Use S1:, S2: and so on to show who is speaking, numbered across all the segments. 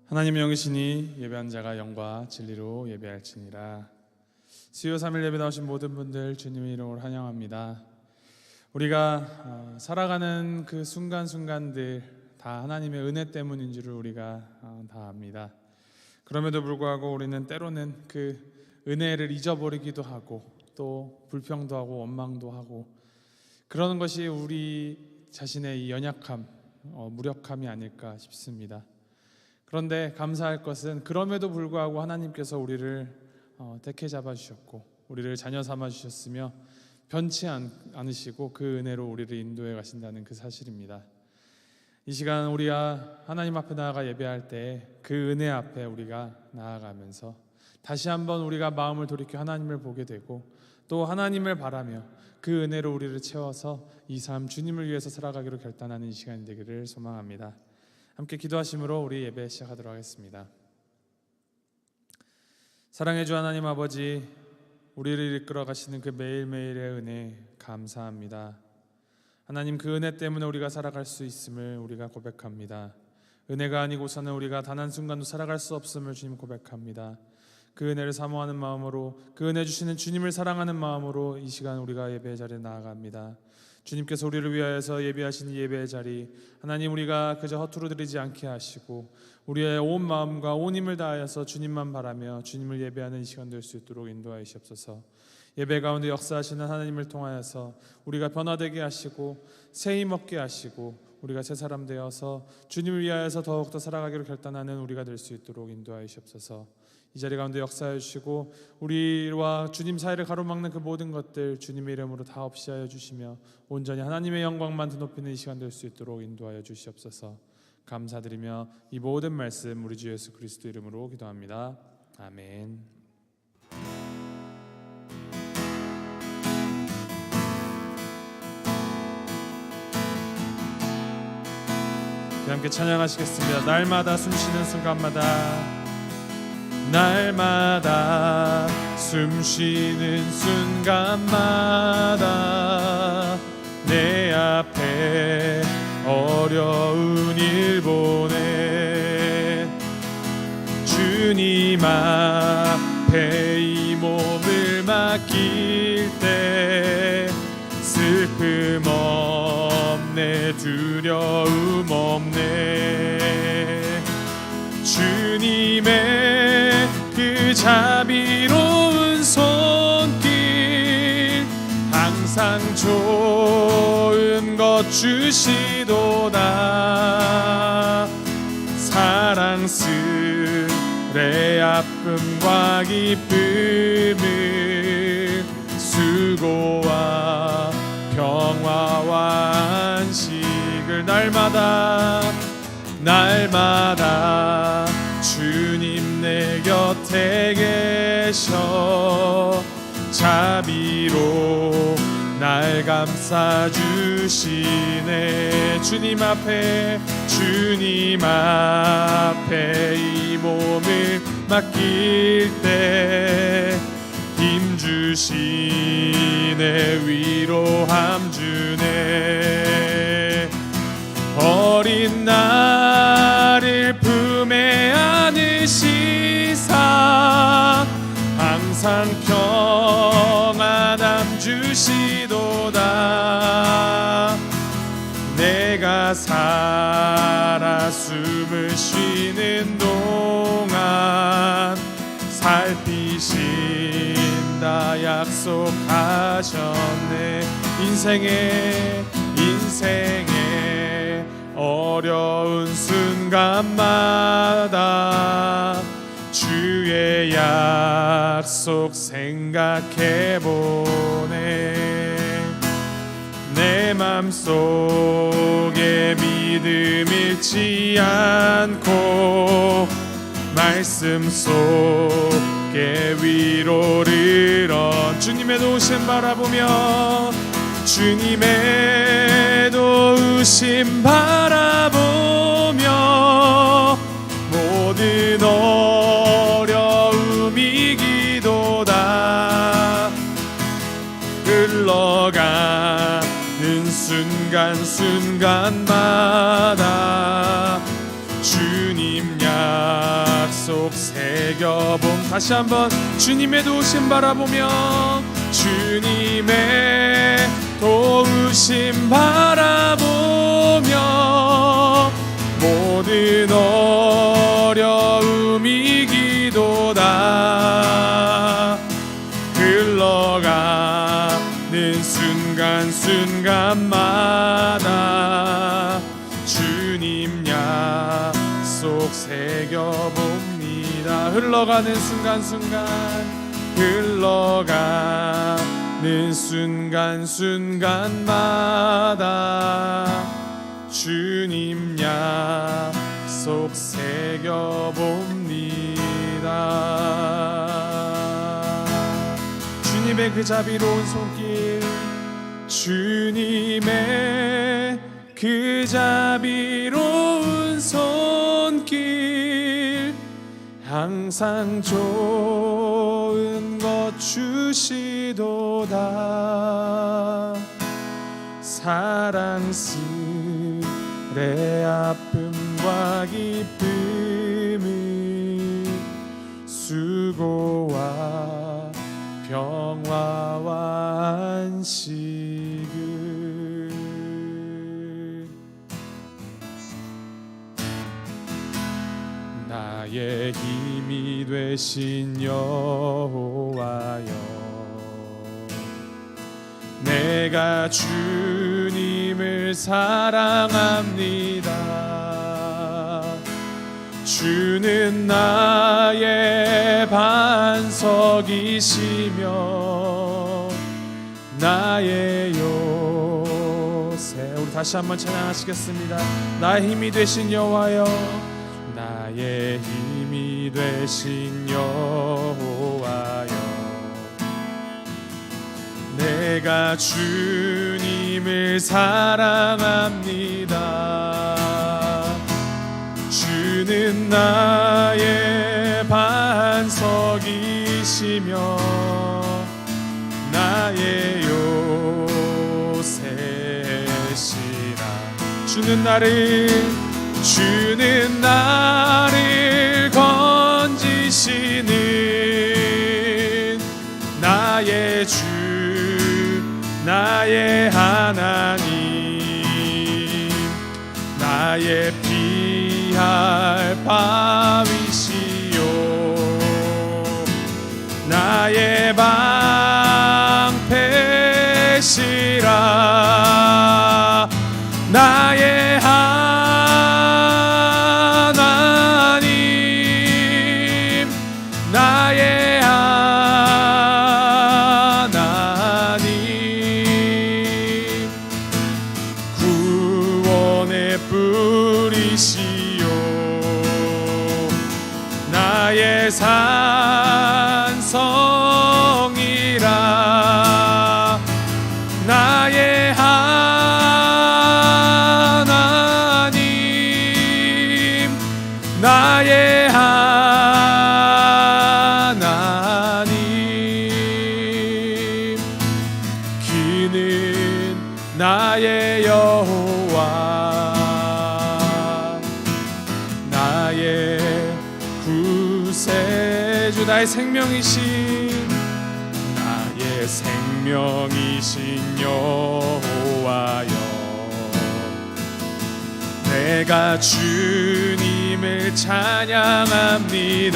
S1: 하나님의 영이시니 예배한 자가 영과 진리로 예배할지니라. 수요 3일 예배 나오신 모든 분들 주님의 이름으로 환영합니다. 우리가 살아가는 그 순간순간들 다 하나님의 은혜 때문인 줄을 우리가 다 압니다. 그럼에도 불구하고 우리는 때로는 그 은혜를 잊어버리기도 하고 또 불평도 하고 원망도 하고 그러는 것이 우리 자신의 이 연약함, 무력함이 아닐까 싶습니다. 그런데 감사할 것은 그럼에도 불구하고 하나님께서 우리를 택해 잡아주셨고 우리를 자녀 삼아주셨으며 변치 않으시고 그 은혜로 우리를 인도해 가신다는 그 사실입니다. 이 시간 우리가 하나님 앞에 나아가 예배할 때 그 은혜 앞에 우리가 나아가면서 다시 한번 우리가 마음을 돌이켜 하나님을 보게 되고 또 하나님을 바라며 그 은혜로 우리를 채워서 이 삶 주님을 위해서 살아가기로 결단하는 이 시간이 되기를 소망합니다. 함께 기도하심으로 우리 예배 시작하도록 하겠습니다. 사랑해 주 하나님 아버지, 우리를 이끌어 가시는 그 매일매일의 은혜 감사합니다. 하나님, 그 은혜 때문에 우리가 살아갈 수 있음을 우리가 고백합니다. 은혜가 아니고서는 우리가 단 한순간도 살아갈 수 없음을 주님 고백합니다. 그 은혜를 사모하는 마음으로, 그 은혜 주시는 주님을 사랑하는 마음으로 이 시간 우리가 예배의 자리에 나아갑니다. 주님께서 우리를 위하여서 예배하신 이 예배의 자리, 하나님, 우리가 그저 허투루 드리지 않게 하시고 우리의 온 마음과 온 힘을 다하여서 주님만 바라며 주님을 예배하는 이 시간 될 수 있도록 인도하시옵소서. 예배 가운데 역사하시는 하나님을 통하여서 우리가 변화되게 하시고 새 힘 얻게 하시고 우리가 새 사람 되어서 주님을 위하여서 더욱더 살아가기로 결단하는 우리가 될 수 있도록 인도하시옵소서. 이 자리 가운데 역사해 주시고 우리와 주님 사이를 가로막는 그 모든 것들 주님의 이름으로 다 없이 하여 주시며 온전히 하나님의 영광만 드높이는 이 시간 될 수 있도록 인도하여 주시옵소서. 감사드리며 이 모든 말씀 우리 주 예수 그리스도 이름으로 기도합니다. 아멘. 함께 찬양하시겠습니다. 날마다 숨쉬는 순간마다, 날마다 숨쉬는 순간마다 내 앞에 어려운 일 보내 주님 앞에 이 몸을 맡길 때 슬픔 없네, 두려움 없네. 주님의 그 자비로운 손길 항상 좋은 것 주시도다. 사랑스레 아픔과 기쁨을 수고와 평화와 안식을 날마다 주님 내 곁에 계셔 자비로 날 감싸주시네. 주님 앞에 이 몸을 맡길 때 힘주시네, 위로함 주네. 어린 나를 품에 안으시사 항상 평안함 주시도다. 내가 살아 숨을 쉬는 동안 살피신다 약속하셨네. 인생의 어려운 순간마다 주의 약속 생각해보네. 내 맘속에 믿음 잃지 않고 말씀 속에 위로를 얻 주님의 도우심 바라보며 주님의 도우심 바라보며 모든 어려움 이기도다. 흘러가는 순간순간마다 주님 약속 새겨봄. 다시 한번 주님의 도우심 바라보며, 주님의 도우심 바라보며 모든 어려움이 이기도다. 흘러가는 순간순간마다 주님 약속 새겨봅니다. 흘러가는 순간순간, 흘러가는 순간순간마다 주님 약속 새겨봅니다. 주님의 그 자비로운 손길, 주님의 그 자비로운 손길, 항상 좋은 것 주시도다. 사랑스레 아픔과 기쁨을, 수고와 평화와 안식을. 나의 힘이 되신 여호와여, 내가 주님을 사랑합니다. 주는 나의 반석이시며 나의 요새. 우리 다시 한번 찬양하시겠습니다. 나의 힘이 되신 여호와여, 나의 힘이 되신 여호와여, 내가 주님을 사랑합니다. 주는 나의 반석이시며 나의 요새시라. 주는 나를 건지시는 나의 주, 나의 하나님, 나의 피할 바위시요, 나의 방패시라. 나의 하나님, 나의 하나님, 구원의 뿌리시요, 나의 산성이라. 나의 하나님, 나의 하나님, 그는 나의 여호와, 나의 구세주, 나의 생명이신, 나의 생명이신 여호와여, 내가 주님을 찬양합니다.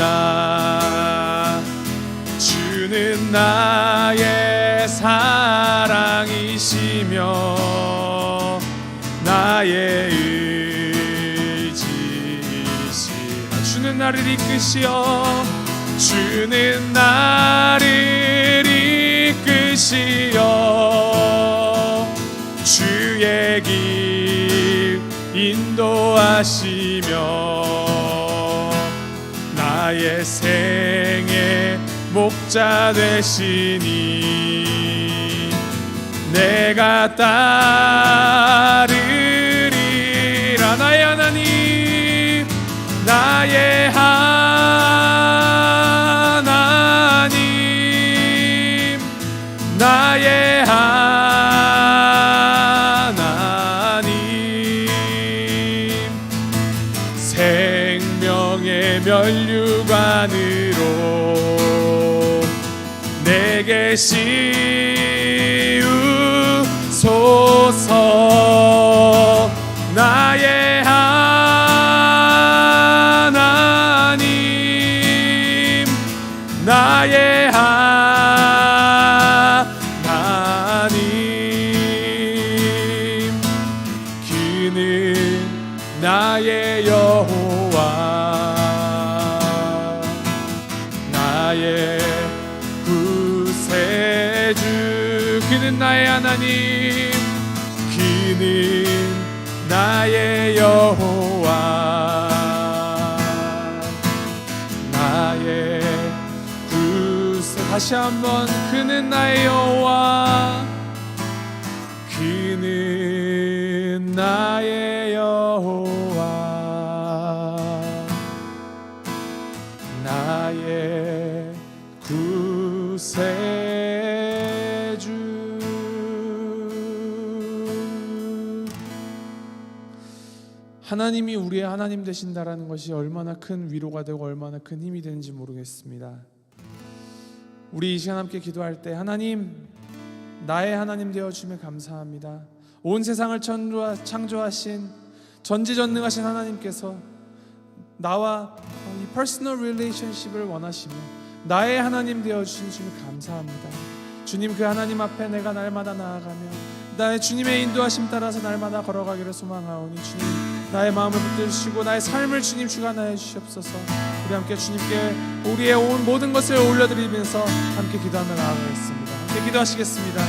S1: 주는 나의 사랑이시며 나의 의지시라. 주는 나를 이끄시어, 주는 나를 이끄시어 주의 길 인도하시며 나의 생의 목자 되시니 내가 따르리라. 나의 하나님, 나의 하나님, 나의 하나님, 내쉬우소서. 나의 하나님, 나의 하나님, 그는 나의 여호와, 나의 구세주. 그는 나의 하나님, 그는 나의 여호와, 나의 구세. 다시 한번, 그는 나의 여호와, 그는 나의 여호와, 나의 구세주. 하나님이 우리의 하나님 되신다라는 것이 얼마나 큰 위로가 되고 얼마나 큰 힘이 되는지 모르겠습니다. 우리 이 시간 함께 기도할 때, 하나님, 나의 하나님 되어주심에 감사합니다. 온 세상을 창조하신 전지전능하신 하나님께서 나와 이 퍼스널 릴레이션십을 원하시며 나의 하나님 되어주심에 감사합니다. 주님, 그 하나님 앞에 내가 날마다 나아가며 나의 주님의 인도하심 따라서 날마다 걸어가기를 소망하오니, 주님, 나의 마음을 붙드시고 나의 삶을 주님 주관하여 주시옵소서. 우리 함께 주님께 우리의 온 모든 것을 올려드리면서 함께 기도하며 나아가겠습니다. 함께 기도하시겠습니다.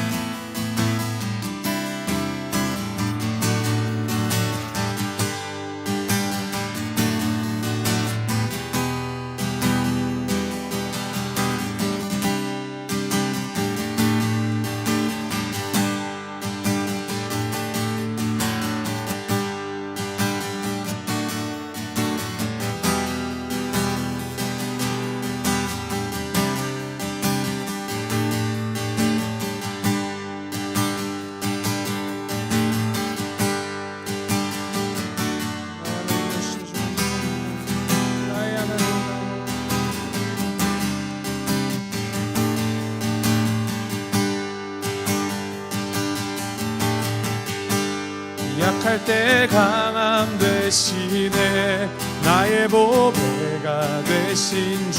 S1: 약할 때 강함 되시네. 나의 보배가 되신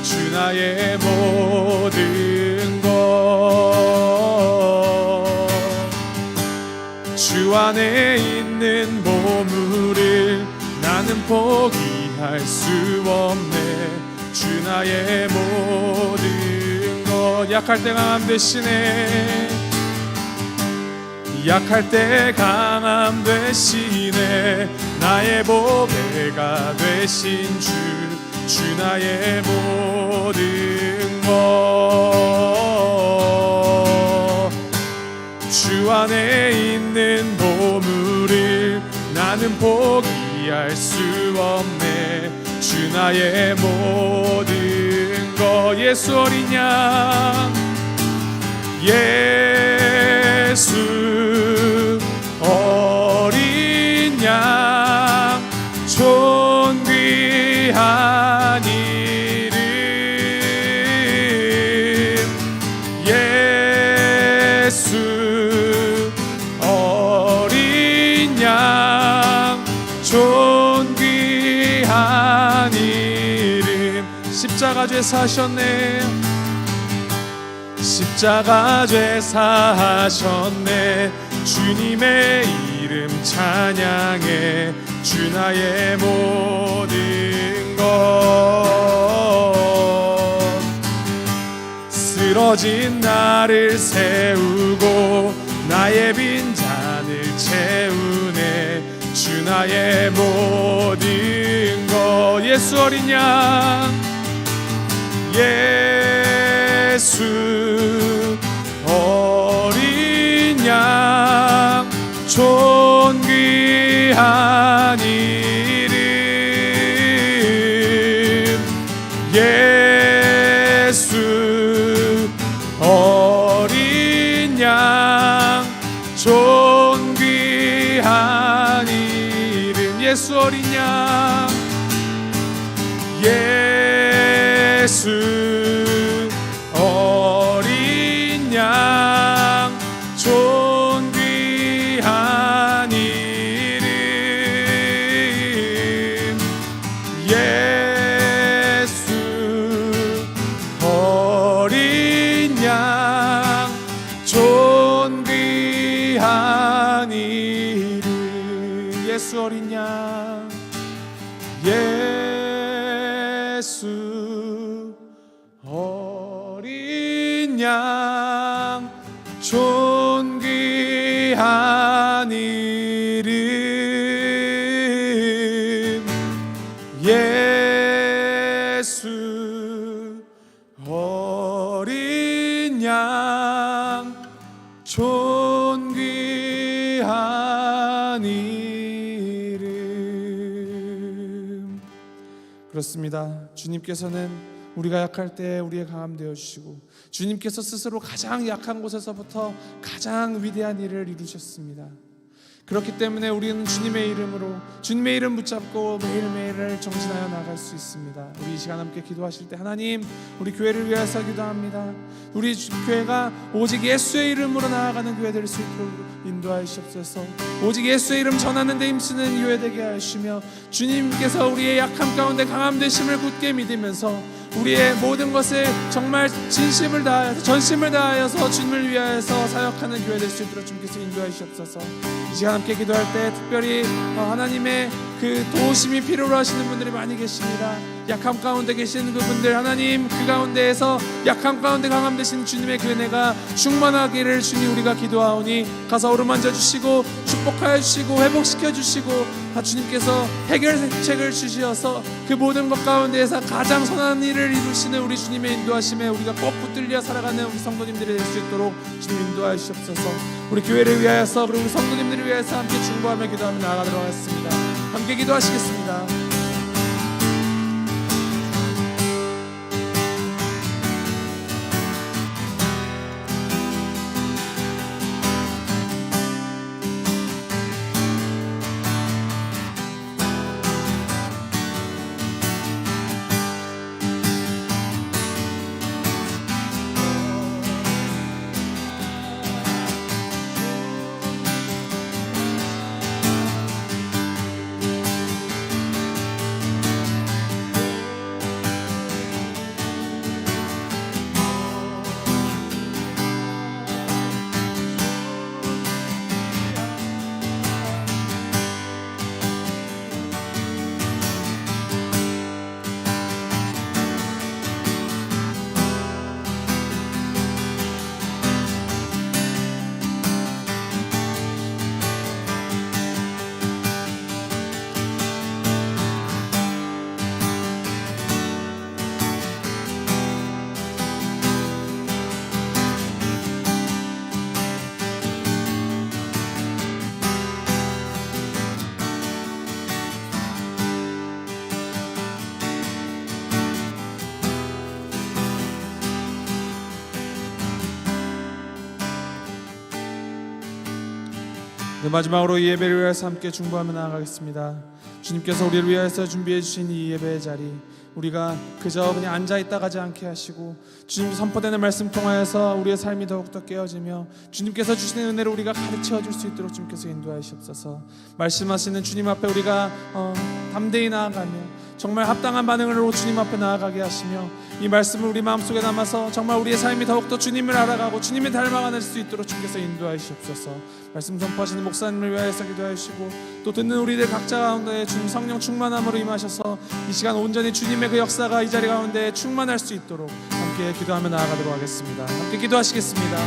S1: 주 나의 모든 것. 주 안에 있는 보물을 나는 포기할 수 없네. 주 나의 모든 것. 약할 때 강함 되시네. 약할 때 강함 되시네. 나의 보배가 되신 주 나의 모든 것. 주 안에 있는 보물을 나는 포기할 수 없네. 주 나의 모든 것. 예수 어린 양, 예수 어린 양, 존귀한 이름. 예수 어린 양, 존귀한 이름. 십자가 죄 사셨네. 십자가 죄 사하셨네. 주님의 이름 찬양해. 주 나의 모든 것. 쓰러진 나를 세우고 나의 빈잔을 채우네. 주 나의 모든 것. 예수 어린 양, 예수 어린 양, 존귀한 이름. 예수 어린 양, 존귀한 이름. 예수 어린 양, 예수 어린 예수 어린 양, 예수 어린 양, 존귀한 이름, 예수 어린 양, 존귀한 이름. 그렇습니다. 주님께서는 우리가 약할 때 우리의 강함 되어주시고, 주님께서 스스로 가장 약한 곳에서부터 가장 위대한 일을 이루셨습니다. 그렇기 때문에 우리는 주님의 이름으로, 주님의 이름 붙잡고 매일매일을 정진하여 나갈 수 있습니다. 우리 이 시간 함께 기도하실 때, 하나님, 우리 교회를 위해서 기도합니다. 우리 교회가 오직 예수의 이름으로 나아가는 교회 될 수 있도록 인도하시옵소서. 오직 예수의 이름 전하는 데 힘쓰는 교회 되게 하시며, 주님께서 우리의 약함 가운데 강함 되심을 굳게 믿으면서 우리의 모든 것을 정말 진심을 다하여서, 전심을 다하여서 주님을 위하여서 사역하는 교회 될 수 있도록 주님께서 인도하시옵소서. 이 시간 함께 기도할 때 특별히 하나님의 그 도우심이 필요로 하시는 분들이 많이 계십니다. 약함 가운데 계시는 그분들, 하나님 그 가운데에서 약함 가운데 강함 되신 주님의 그 은혜가 충만하기를 주님 우리가 기도하오니, 가서 어루만져 주시고 축복하여 주시고 회복시켜 주시고, 주님께서 해결책을 주시어서 그 모든 것 가운데에서 가장 선한 일을 이루시는 우리 주님의 인도하심에 우리가 꼭 붙들려 살아가는 우리 성도님들이 될 수 있도록 주님 인도하여 주시옵소서. 우리 교회를 위하여서, 그리고 우리 성도님들을 위하여서 함께 중보하며 기도하며 나아가도록 하겠습니다. 함께 기도하시겠습니다. 마지막으로 이 예배를 위해서 함께 중보하며 나아가겠습니다. 주님께서 우리를 위해서 준비해 주신 이 예배의 자리, 우리가 그저 그냥 앉아있다 가지 않게 하시고, 주님 선포되는 말씀 통하여서 우리의 삶이 더욱더 깨어지며 주님께서 주시는 은혜를 우리가 가르쳐 줄 수 있도록 주님께서 인도하시옵소서. 말씀하시는 주님 앞에 우리가 담대히 나아가며 정말 합당한 반응으로 주님 앞에 나아가게 하시며, 이 말씀을 우리 마음속에 담아서 정말 우리의 삶이 더욱더 주님을 알아가고 주님을 닮아가는 수 있도록 주께서 인도하시옵소서. 말씀 선포하시는 목사님을 위하여서 기도하시고, 또 듣는 우리들 각자 가운데 주님 성령 충만함으로 임하셔서 이 시간 온전히 주님의 그 역사가 이 자리 가운데 충만할 수 있도록 함께 기도하며 나아가도록 하겠습니다. 함께 기도하시겠습니다.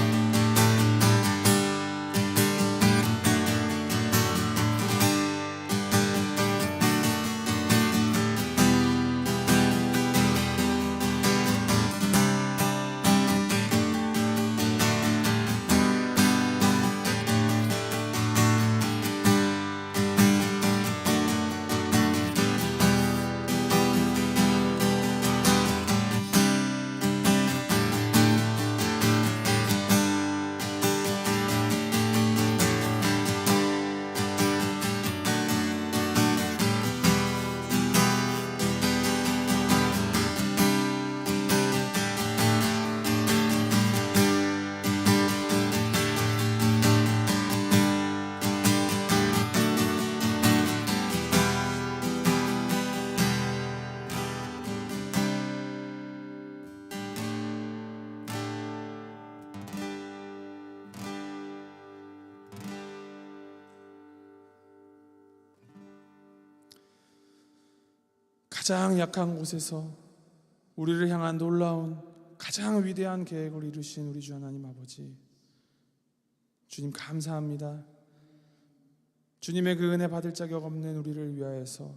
S1: 가장 약한 곳에서 우리를 향한 놀라운 가장 위대한 계획을 이루신 우리 주 하나님 아버지, 주님 감사합니다. 주님의 그 은혜 받을 자격 없는 우리를 위하여서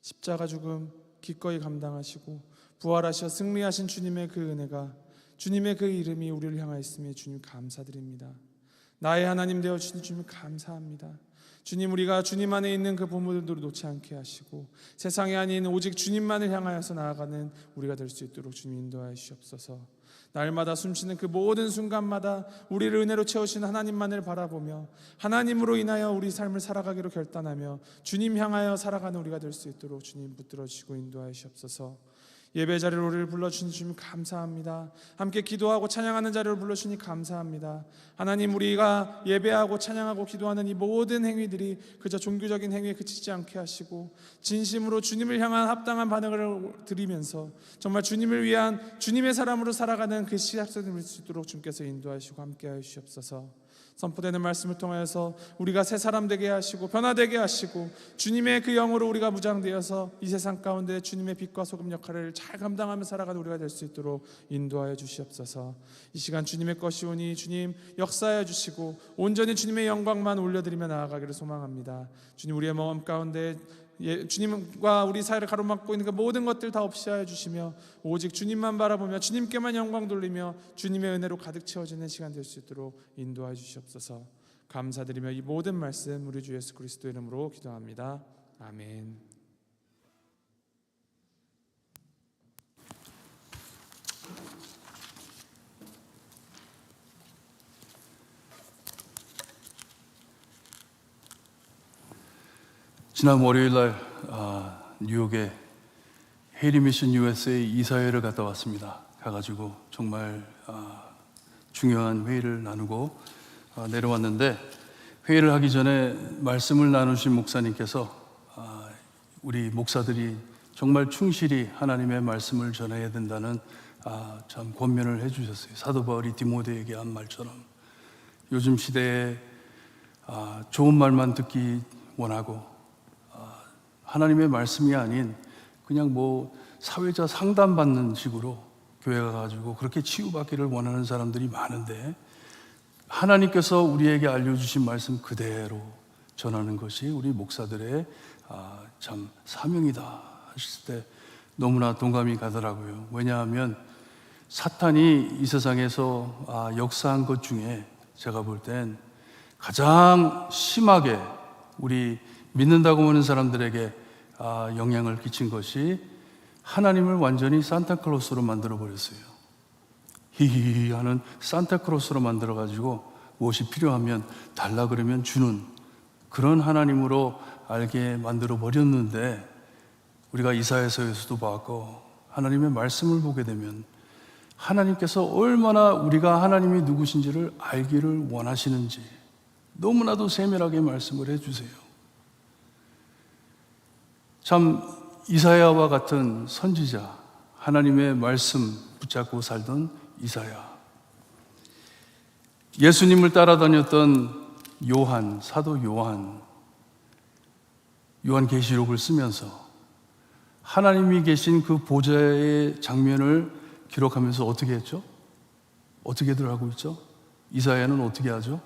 S1: 십자가 죽음 기꺼이 감당하시고 부활하셔 승리하신 주님의 그 은혜가, 주님의 그 이름이 우리를 향하였음에 주님 감사드립니다. 나의 하나님 되어 주신 주님 감사합니다. 주님, 우리가 주님 안에 있는 그 보물들을 놓지 않게 하시고 세상에 아닌 오직 주님만을 향하여서 나아가는 우리가 될 수 있도록 주님 인도하여 주시옵소서. 날마다 숨쉬는 그 모든 순간마다 우리를 은혜로 채우신 하나님만을 바라보며 하나님으로 인하여 우리 삶을 살아가기로 결단하며 주님 향하여 살아가는 우리가 될 수 있도록 주님 붙들어 주시고 인도하여 주시옵소서. 예배 자리로 우리를 불러주신 주님 감사합니다. 함께 기도하고 찬양하는 자리로 불러주시니 감사합니다. 하나님, 우리가 예배하고 찬양하고 기도하는 이 모든 행위들이 그저 종교적인 행위에 그치지 않게 하시고 진심으로 주님을 향한 합당한 반응을 드리면서 정말 주님을 위한 주님의 사람으로 살아가는 그 시작선을 볼 수 있도록 주님께서 인도하시고 함께하여 주시옵소서. 선포되는 말씀을 통하여서 우리가 새 사람 되게 하시고 변화되게 하시고 주님의 그 영으로 우리가 무장되어서 이 세상 가운데 주님의 빛과 소금 역할을 잘 감당하며 살아가는 우리가 될 수 있도록 인도하여 주시옵소서. 이 시간 주님의 것이오니 주님 역사하여 주시고 온전히 주님의 영광만 올려드리며 나아가기를 소망합니다. 주님, 우리의 마음 가운데 주님과 우리 사이를 가로막고 있는 그 모든 것들 다 없이 하여 주시며 오직 주님만 바라보며 주님께만 영광 돌리며 주님의 은혜로 가득 채워지는 시간 될 수 있도록 인도하여 주시옵소서. 감사드리며 이 모든 말씀 우리 주 예수 그리스도 이름으로 기도합니다. 아멘.
S2: 지난 월요일날 뉴욕에 헤이리 미션 USA 이사회를 갔다 왔습니다. 가가지고 정말 중요한 회의를 나누고 내려왔는데, 회의를 하기 전에 말씀을 나누신 목사님께서 우리 목사들이 정말 충실히 하나님의 말씀을 전해야 된다는 참 권면을 해주셨어요. 사도 바울이 디모데에게 한 말처럼 요즘 시대에 좋은 말만 듣기 원하고 하나님의 말씀이 아닌 그냥 뭐 사회자 상담받는 식으로 교회 가가지고 그렇게 치유받기를 원하는 사람들이 많은데, 하나님께서 우리에게 알려주신 말씀 그대로 전하는 것이 우리 목사들의 참 사명이다 하실 때 너무나 동감이 가더라고요. 왜냐하면 사탄이 이 세상에서 역사한 것 중에 제가 볼 땐 가장 심하게 우리 믿는다고 하는 사람들에게 영향을 끼친 것이 하나님을 완전히 산타클로스로 만들어버렸어요. 히히히 하는 산타클로스로 만들어가지고 무엇이 필요하면 달라 그러면 주는 그런 하나님으로 알게 만들어버렸는데, 우리가 이사야서에서도 봤고 하나님의 말씀을 보게 되면 하나님께서 얼마나 우리가 하나님이 누구신지를 알기를 원하시는지 너무나도 세밀하게 말씀을 해주세요. 참 이사야와 같은 선지자, 하나님의 말씀 붙잡고 살던 이사야, 예수님을 따라다녔던 요한, 사도 요한계시록을 쓰면서 하나님이 계신 그 보좌의 장면을 기록하면서 어떻게 했죠? 어떻게들 하고 있죠? 이사야는 어떻게 하죠?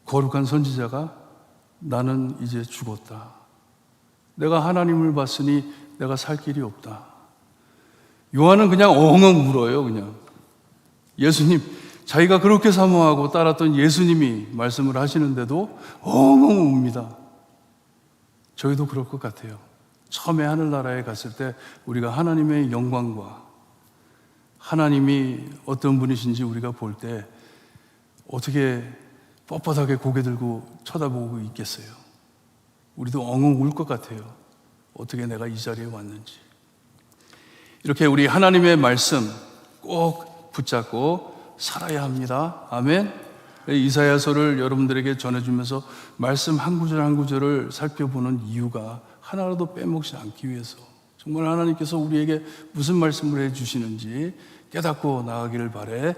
S2: 거룩한 선지자가 나는 이제 죽었다. 내가 하나님을 봤으니 내가 살 길이 없다. 요한은 그냥 엉엉 울어요. 그냥 예수님, 자기가 그렇게 사모하고 따랐던 예수님이 말씀을 하시는데도 엉엉 웁니다. 저희도 그럴 것 같아요. 처음에 하늘나라에 갔을 때 우리가 하나님의 영광과 하나님이 어떤 분이신지 우리가 볼 때 어떻게 뻣뻣하게 고개 들고 쳐다보고 있겠어요? 우리도 엉엉 울 것 같아요. 어떻게 내가 이 자리에 왔는지. 이렇게 우리 하나님의 말씀 꼭 붙잡고 살아야 합니다. 아멘. 이사야서를 여러분들에게 전해주면서 말씀 한 구절 한 구절을 살펴보는 이유가 하나라도 빼먹지 않기 위해서, 정말 하나님께서 우리에게 무슨 말씀을 해주시는지 깨닫고 나가기를 바래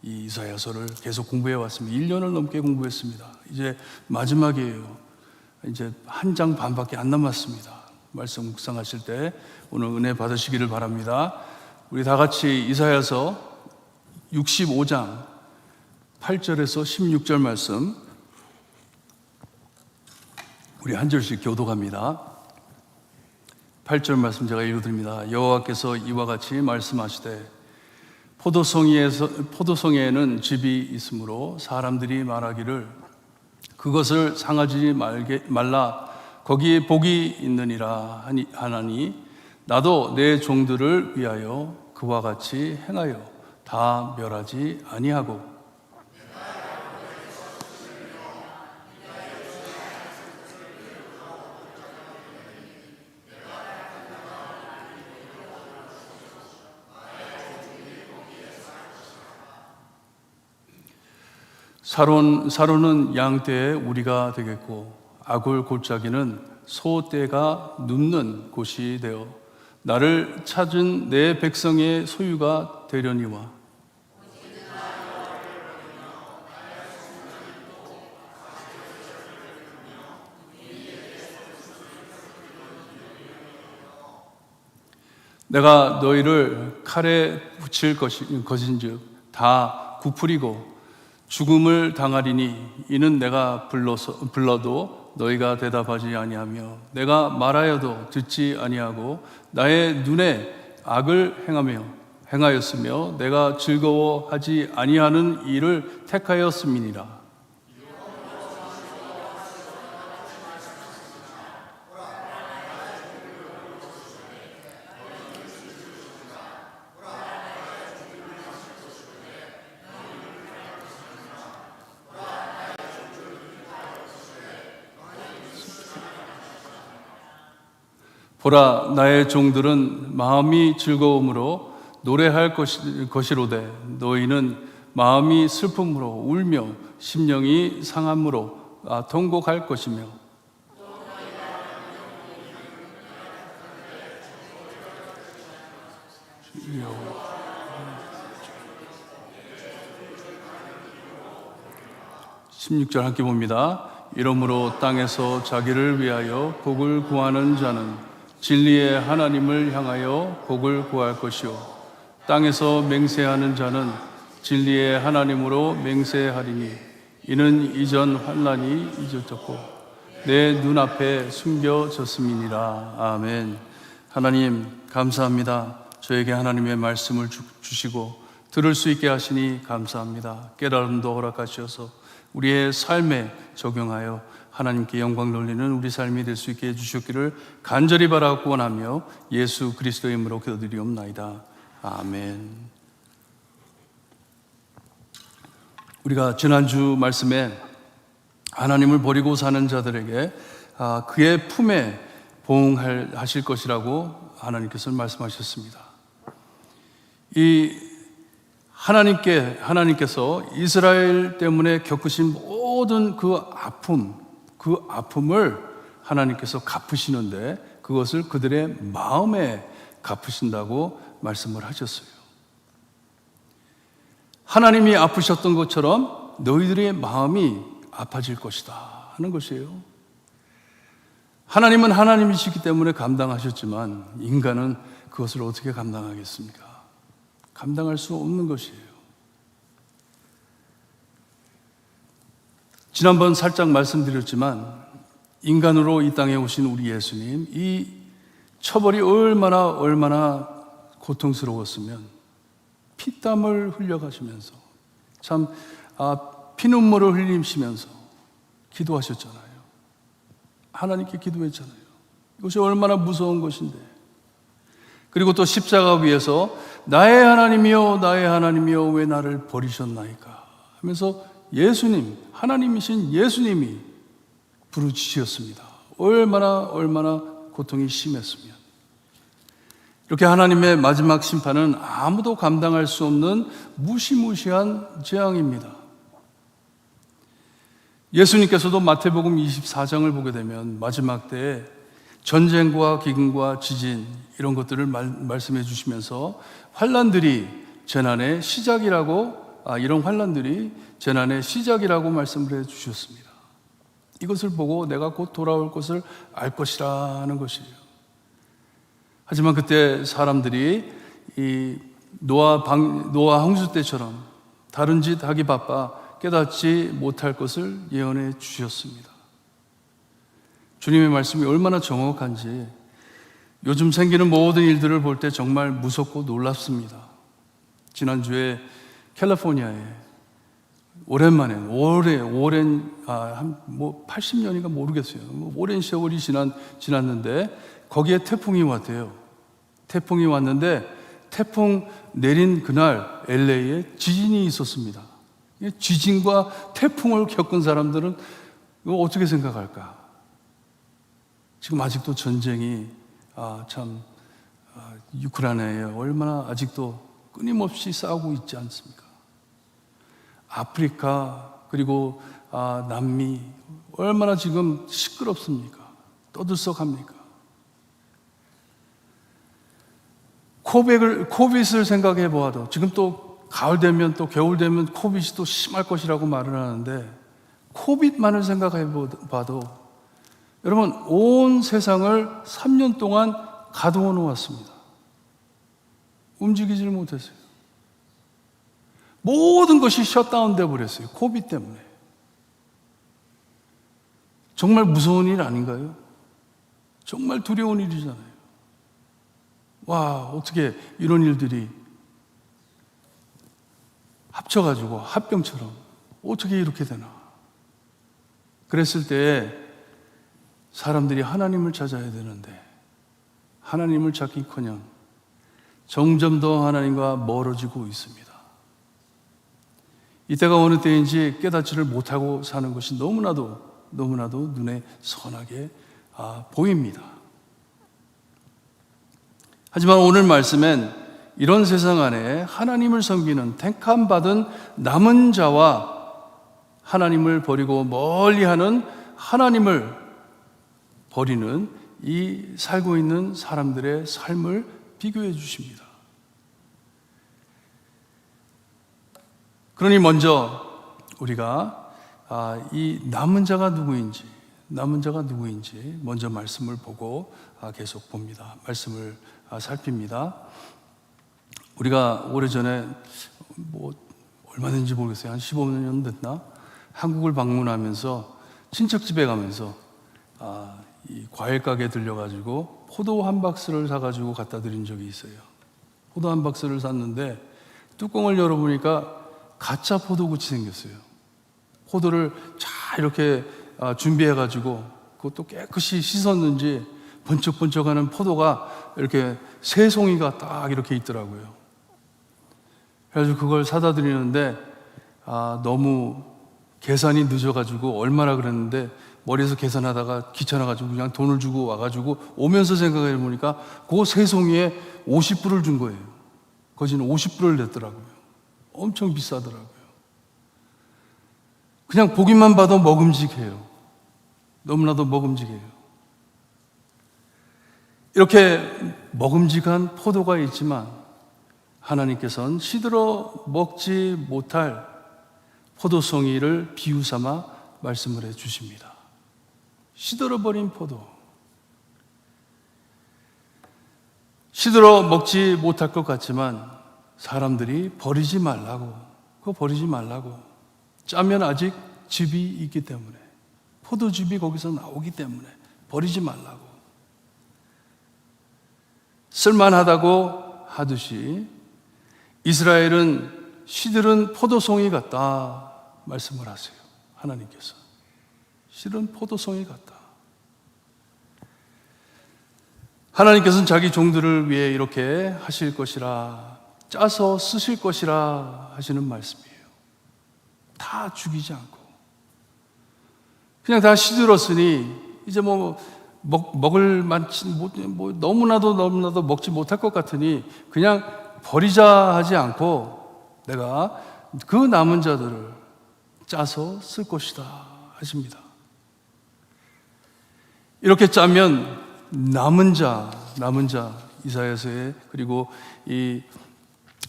S2: 이 이사야서를 계속 공부해 왔습니다. 1년을 넘게 공부했습니다. 이제 마지막이에요. 이제 한 장 반밖에 안 남았습니다. 말씀 묵상하실 때 오늘 은혜 받으시기를 바랍니다. 우리 다 같이 이사야서 65장 8절에서 16절 말씀 우리 한 절씩 교독합니다. 8절 말씀 제가 읽어드립니다. 여호와께서 이와 같이 말씀하시되 포도송이에는 즙이 있으므로 사람들이 말하기를 그것을 상하지 말라 거기에 복이 있느니라 하나니 나도 내 종들을 위하여 그와 같이 행하여 다 멸하지 아니하고 사로는 양떼의 우리가 되겠고 아굴 골짜기는 소떼가 눕는 곳이 되어 나를 찾은 내 백성의 소유가 되려니와 내가 너희를 칼에 붙일 것인즉 다 부풀이고 죽음을 당하리니 이는 내가 불러도 너희가 대답하지 아니하며 내가 말하여도 듣지 아니하고 나의 눈에 악을 행하였으며 내가 즐거워하지 아니하는 일을 택하였음이니라. 보라 나의 종들은 마음이 즐거움으로 노래할 것이로되 너희는 마음이 슬픔으로 울며 심령이 상함으로 통곡할 것이며 16절 함께 봅니다. 이러므로 땅에서 자기를 위하여 복을 구하는 자는 진리의 하나님을 향하여 복을 구할 것이요 땅에서 맹세하는 자는 진리의 하나님으로 맹세하리니 이는 이전 환난이 잊어졌고 내 눈앞에 숨겨졌음이니라. 아멘. 하나님 감사합니다. 저에게 하나님의 말씀을 주시고 들을 수 있게 하시니 감사합니다. 깨달음도 허락하셔서 우리의 삶에 적용하여 하나님께 영광 돌리는 우리 삶이 될 수 있게 해주셨기를 간절히 바라고 원하며 예수 그리스도의 이름으로 기도드리옵나이다. 아멘. 우리가 지난주 말씀에 하나님을 버리고 사는 자들에게 그의 품에 보응하실 것이라고 하나님께서 말씀하셨습니다. 이 하나님께서 이스라엘 때문에 겪으신 모든 그 아픔을 하나님께서 갚으시는데 그것을 그들의 마음에 갚으신다고 말씀을 하셨어요. 하나님이 아프셨던 것처럼 너희들의 마음이 아파질 것이다 하는 것이에요. 하나님은 하나님이시기 때문에 감당하셨지만 인간은 그것을 어떻게 감당하겠습니까? 감당할 수 없는 것이에요. 지난번 살짝 말씀드렸지만 인간으로 이 땅에 오신 우리 예수님, 이 처벌이 얼마나 고통스러웠으면 피땀을 흘려가시면서 참 피눈물을 흘리시면서 기도하셨잖아요. 하나님께 기도했잖아요. 이것이 얼마나 무서운 것인데. 그리고 또 십자가 위에서 나의 하나님이여 나의 하나님이여 왜 나를 버리셨나이까 하면서 예수님, 하나님이신 예수님이 부르짖으셨습니다. 얼마나 고통이 심했으면. 이렇게 하나님의 마지막 심판은 아무도 감당할 수 없는 무시무시한 재앙입니다. 예수님께서도 마태복음 24장을 보게 되면 마지막 때에 전쟁과 기근과 지진 이런 것들을 말씀해 주시면서 환난들이 재난의 시작이라고 이런 환난들이 재난의 시작이라고 말씀을 해 주셨습니다. 이것을 보고 내가 곧 돌아올 것을 알 것이라는 것이에요. 하지만 그때 사람들이 이 노아 홍수 때처럼 다른 짓 하기 바빠 깨닫지 못할 것을 예언해 주셨습니다. 주님의 말씀이 얼마나 정확한지 요즘 생기는 모든 일들을 볼 때 정말 무섭고 놀랍습니다. 지난주에 캘리포니아에 오랜만에 오랜 80년인가 모르겠어요. 오랜 세월이 지났는데 거기에 태풍이 왔대요. 태풍이 왔는데 태풍 내린 그날 LA에 지진이 있었습니다. 지진과 태풍을 겪은 사람들은 이거 어떻게 생각할까? 지금 아직도 전쟁이 우크라이나에 얼마나 아직도 끊임없이 싸우고 있지 않습니까? 아프리카 그리고 남미 얼마나 지금 시끄럽습니까? 떠들썩합니까? 코빗을 생각해 보아도 지금 또 가을 되면 또 겨울 되면 코빗이 또 심할 것이라고 말을 하는데 코빗만을 생각해 봐도 여러분 온 세상을 3년 동안 가두어 놓았습니다. 움직이질 못했어요. 모든 것이 셧다운 돼 버렸어요. 코빗 때문에. 정말 무서운 일 아닌가요? 정말 두려운 일이잖아요. 와, 어떻게 이런 일들이 합쳐가지고 합병처럼 어떻게 이렇게 되나? 그랬을 때 사람들이 하나님을 찾아야 되는데 하나님을 찾기커녕 점점 더 하나님과 멀어지고 있습니다. 이때가 어느 때인지 깨닫지를 못하고 사는 것이 너무나도 눈에 선하게 보입니다. 하지만 오늘 말씀엔 이런 세상 안에 하나님을 섬기는 택함받은 남은 자와 하나님을 버리고 멀리하는 하나님을 버리는 이 살고 있는 사람들의 삶을 비교해 주십니다. 그러니 먼저 우리가 이 남은 자가 누구인지 먼저 말씀을 보고 계속 봅니다. 말씀을 살핍니다. 우리가 오래전에 얼마 된지 모르겠어요. 한 15년 됐나? 한국을 방문하면서 친척집에 가면서 이 과일 가게에 들려가지고 포도 한 박스를 사가지고 갖다 드린 적이 있어요. 포도 한 박스를 샀는데 뚜껑을 열어보니까 가짜 포도같이 생겼어요. 포도를 잘 이렇게 준비해가지고 그것도 깨끗이 씻었는지 번쩍번쩍하는 포도가 이렇게 세 송이가 딱 이렇게 있더라고요. 그래서 그걸 사다 드리는데 너무 계산이 늦어가지고 얼마나 그랬는데 머리에서 계산하다가 귀찮아가지고 그냥 돈을 주고 와가지고 오면서 생각해 보니까 그 세 송이에 50불을 준 거예요. 거기는 50불을 냈더라고요. 엄청 비싸더라고요. 그냥 보기만 봐도 먹음직해요. 너무나도 먹음직해요. 이렇게 먹음직한 포도가 있지만 하나님께서는 시들어 먹지 못할 포도송이를 비유 삼아 말씀을 해 주십니다. 시들어버린 포도. 시들어 먹지 못할 것 같지만 사람들이 버리지 말라고, 그거 버리지 말라고. 짜면 아직 즙이 있기 때문에, 포도즙이 거기서 나오기 때문에 버리지 말라고. 쓸만하다고 하듯이 이스라엘은 시들은 포도송이 같다 말씀을 하세요. 하나님께서 시들은 포도송이 같다. 하나님께서는 자기 종들을 위해 이렇게 하실 것이라, 짜서 쓰실 것이라 하시는 말씀이에요. 다 죽이지 않고 그냥 다 시들었으니 이제 먹을 만치 너무나도 먹지 못할 것 같으니 그냥 버리자 하지 않고 내가 그 남은 자들을 짜서 쓸 것이다 하십니다. 이렇게 짜면 남은 자 이사야서에 그리고 이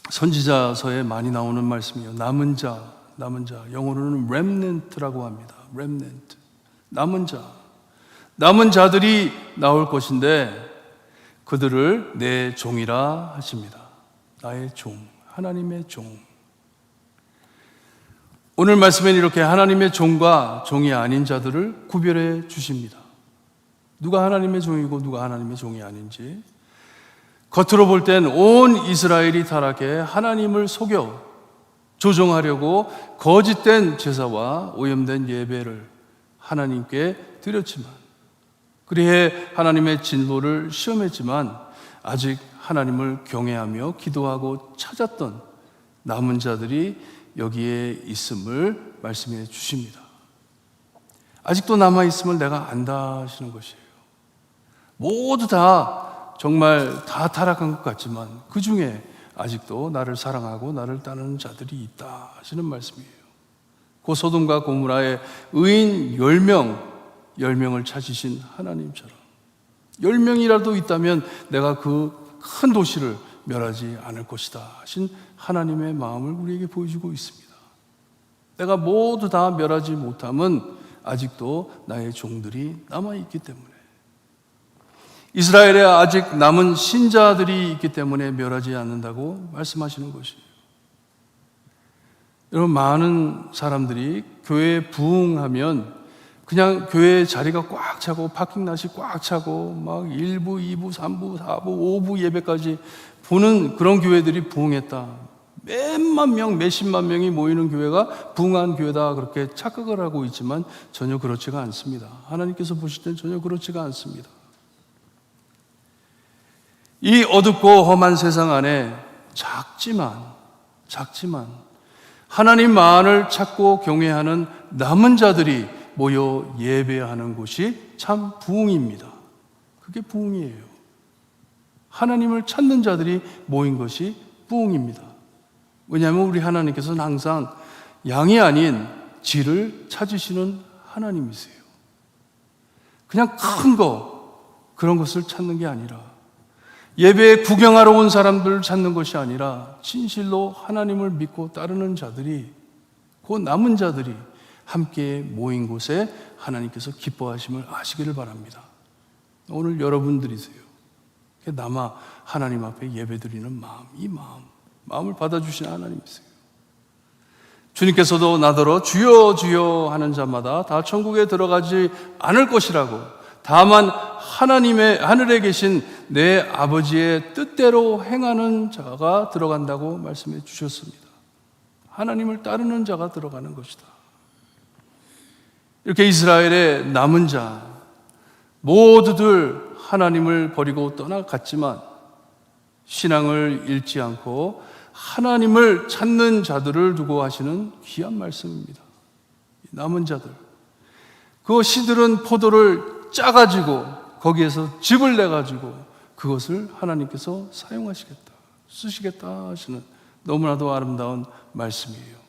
S2: 선지자서에 많이 나오는 말씀이에요. 남은 자 영어로는 remnant라고 합니다. remnant. 남은 자들이 나올 것인데 그들을 내 종이라 하십니다. 나의 종, 하나님의 종. 오늘 말씀엔 이렇게 하나님의 종과 종이 아닌 자들을 구별해 주십니다. 누가 하나님의 종이고 누가 하나님의 종이 아닌지. 겉으로 볼 땐 온 이스라엘이 타락해 하나님을 속여 조종하려고 거짓된 제사와 오염된 예배를 하나님께 드렸지만, 그리해 하나님의 진노를 시험했지만 아직 하나님을 경외하며 기도하고 찾았던 남은 자들이 여기에 있음을 말씀해 주십니다. 아직도 남아있음을 내가 안다 하시는 것이에요. 모두 다 정말 다 타락한 것 같지만 그 중에 아직도 나를 사랑하고 나를 따르는 자들이 있다 하시는 말씀이에요. 고 소돔과 고모라의 의인 10명을 찾으신 하나님처럼 10명이라도 있다면 내가 그 큰 도시를 멸하지 않을 것이다 하신 하나님의 마음을 우리에게 보여주고 있습니다. 내가 모두 다 멸하지 못함은 아직도 나의 종들이 남아있기 때문에, 이스라엘에 아직 남은 신자들이 있기 때문에 멸하지 않는다고 말씀하시는 것이에요. 여러분, 많은 사람들이 교회에 부흥하면 그냥 교회 자리가 꽉 차고 파킹랏이 꽉 차고 막 1부, 2부, 3부, 4부, 5부 예배까지 보는 그런 교회들이 부흥했다. 몇만 명, 몇십만 명이 모이는 교회가 부흥한 교회다 그렇게 착각을 하고 있지만 전혀 그렇지가 않습니다. 하나님께서 보실 땐 전혀 그렇지가 않습니다. 이 어둡고 험한 세상 안에 작지만 하나님만을 찾고 경외하는 남은 자들이 모여 예배하는 곳이 참 부흥입니다. 그게 부흥이에요. 하나님을 찾는 자들이 모인 것이 부흥입니다. 왜냐하면 우리 하나님께서는 항상 양이 아닌 질을 찾으시는 하나님이세요. 그냥 큰 거, 그런 것을 찾는 게 아니라, 예배에 구경하러 온 사람들을 찾는 것이 아니라 진실로 하나님을 믿고 따르는 자들이, 그 남은 자들이 함께 모인 곳에 하나님께서 기뻐하심을 아시기를 바랍니다. 오늘 여러분들이세요. 남아 하나님 앞에 예배드리는 마음, 이 마음을 받아주시는 하나님이세요. 주님께서도 나더러 주여 주여 하는 자마다 다 천국에 들어가지 않을 것이라고, 다만 하늘에 계신 내 아버지의 뜻대로 행하는 자가 들어간다고 말씀해 주셨습니다. 하나님을 따르는 자가 들어가는 것이다. 이렇게 이스라엘의 남은 자 모두들 하나님을 버리고 떠나갔지만 신앙을 잃지 않고 하나님을 찾는 자들을 두고 하시는 귀한 말씀입니다. 남은 자들, 그 시들은 포도를 짜가지고 거기에서 즙을 내가지고 그것을 하나님께서 사용하시겠다, 쓰시겠다 하시는 너무나도 아름다운 말씀이에요.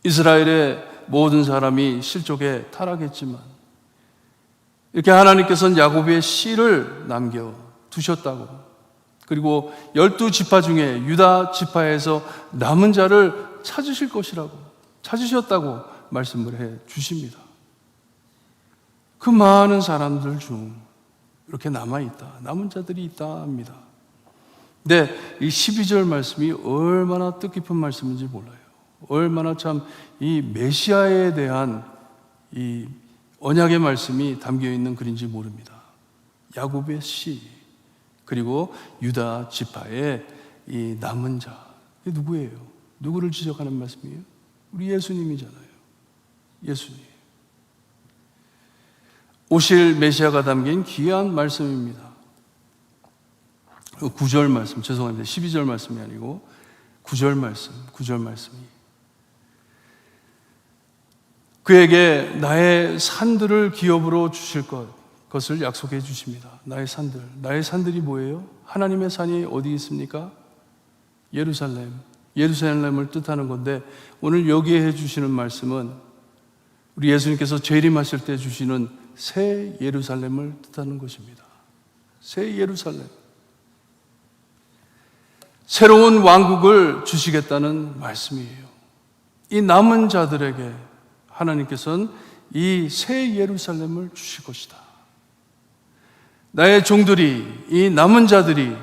S2: 이스라엘의 모든 사람이 실족에 타락했지만 이렇게 하나님께서는 야곱의 씨를 남겨두셨다고, 그리고 12지파 중에 유다 지파에서 남은 자를 찾으셨다고 말씀을 해 주십니다. 그 많은 사람들 중 이렇게 남아있다, 남은 자들이 있다 합니다. 근데 이 12절 말씀이 얼마나 뜻깊은 말씀인지 몰라요. 얼마나 참 이 메시아에 대한 이 언약의 말씀이 담겨 있는 글인지 모릅니다. 야곱의 씨, 그리고 유다 지파의 이 남은 자, 이게 누구예요? 누구를 지적하는 말씀이에요? 우리 예수님이잖아요. 예수님. 오실 메시아가 담긴 귀한 말씀입니다. 9절 말씀, 죄송합니다. 12절 말씀이 아니고 9절 말씀이 그에게 나의 산들을 기업으로 주실 것을 약속해 주십니다. 나의 산들이 뭐예요? 하나님의 산이 어디 있습니까? 예루살렘을 뜻하는 건데, 오늘 여기에 해주시는 말씀은 우리 예수님께서 재림하실 때 주시는 새 예루살렘을 뜻하는 것입니다. 새 예루살렘, 새로운 왕국을 주시겠다는 말씀이에요. 이 남은 자들에게 하나님께서는 이 새 예루살렘을 주실 것이다. 나의 종들이, 이 남은 자들이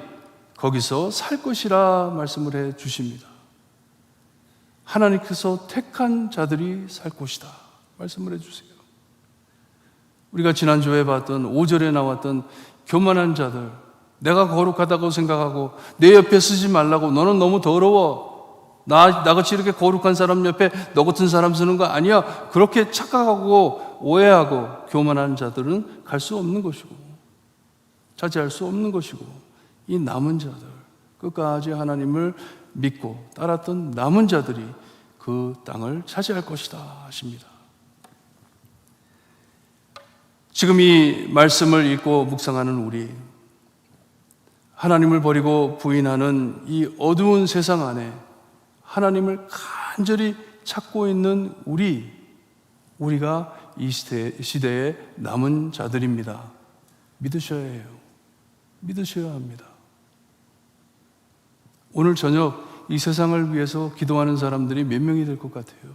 S2: 거기서 살 것이라 말씀을 해 주십니다. 하나님께서 택한 자들이 살 곳이다 말씀을 해 주세요. 우리가 지난주에 봤던 5절에 나왔던 교만한 자들, 내가 거룩하다고 생각하고 내 옆에 쓰지 말라고, 너는 너무 더러워, 나같이 이렇게 거룩한 사람 옆에 너 같은 사람 쓰는 거 아니야, 그렇게 착각하고 오해하고 교만한 자들은 갈 수 없는 것이고 차지할 수 없는 것이고, 이 남은 자들, 끝까지 하나님을 믿고 따랐던 남은 자들이 그 땅을 차지할 것이다 하십니다. 지금 이 말씀을 읽고 묵상하는 우리, 하나님을 버리고 부인하는 이 어두운 세상 안에 하나님을 간절히 찾고 있는 우리가 이 시대의 남은 자들입니다. 믿으셔야 해요. 믿으셔야 합니다. 오늘 저녁 이 세상을 위해서 기도하는 사람들이 몇 명이 될 것 같아요?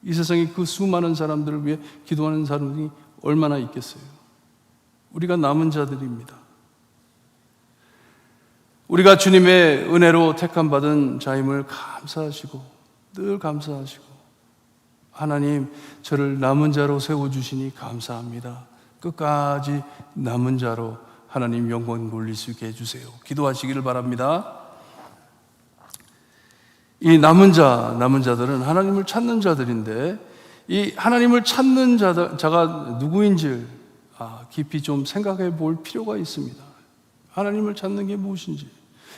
S2: 이 세상에 그 수많은 사람들을 위해 기도하는 사람이 얼마나 있겠어요? 우리가 남은 자들입니다. 우리가 주님의 은혜로 택함받은 자임을 감사하시고, 늘 감사하시고, 하나님 저를 남은 자로 세워주시니 감사합니다. 끝까지 남은 자로 하나님 영광 돌릴 수 있게 해주세요. 기도하시기를 바랍니다. 이 남은 자들은 하나님을 찾는 자들인데, 이 하나님을 찾는 자가 누구인지 깊이 좀 생각해 볼 필요가 있습니다. 하나님을 찾는 게 무엇인지,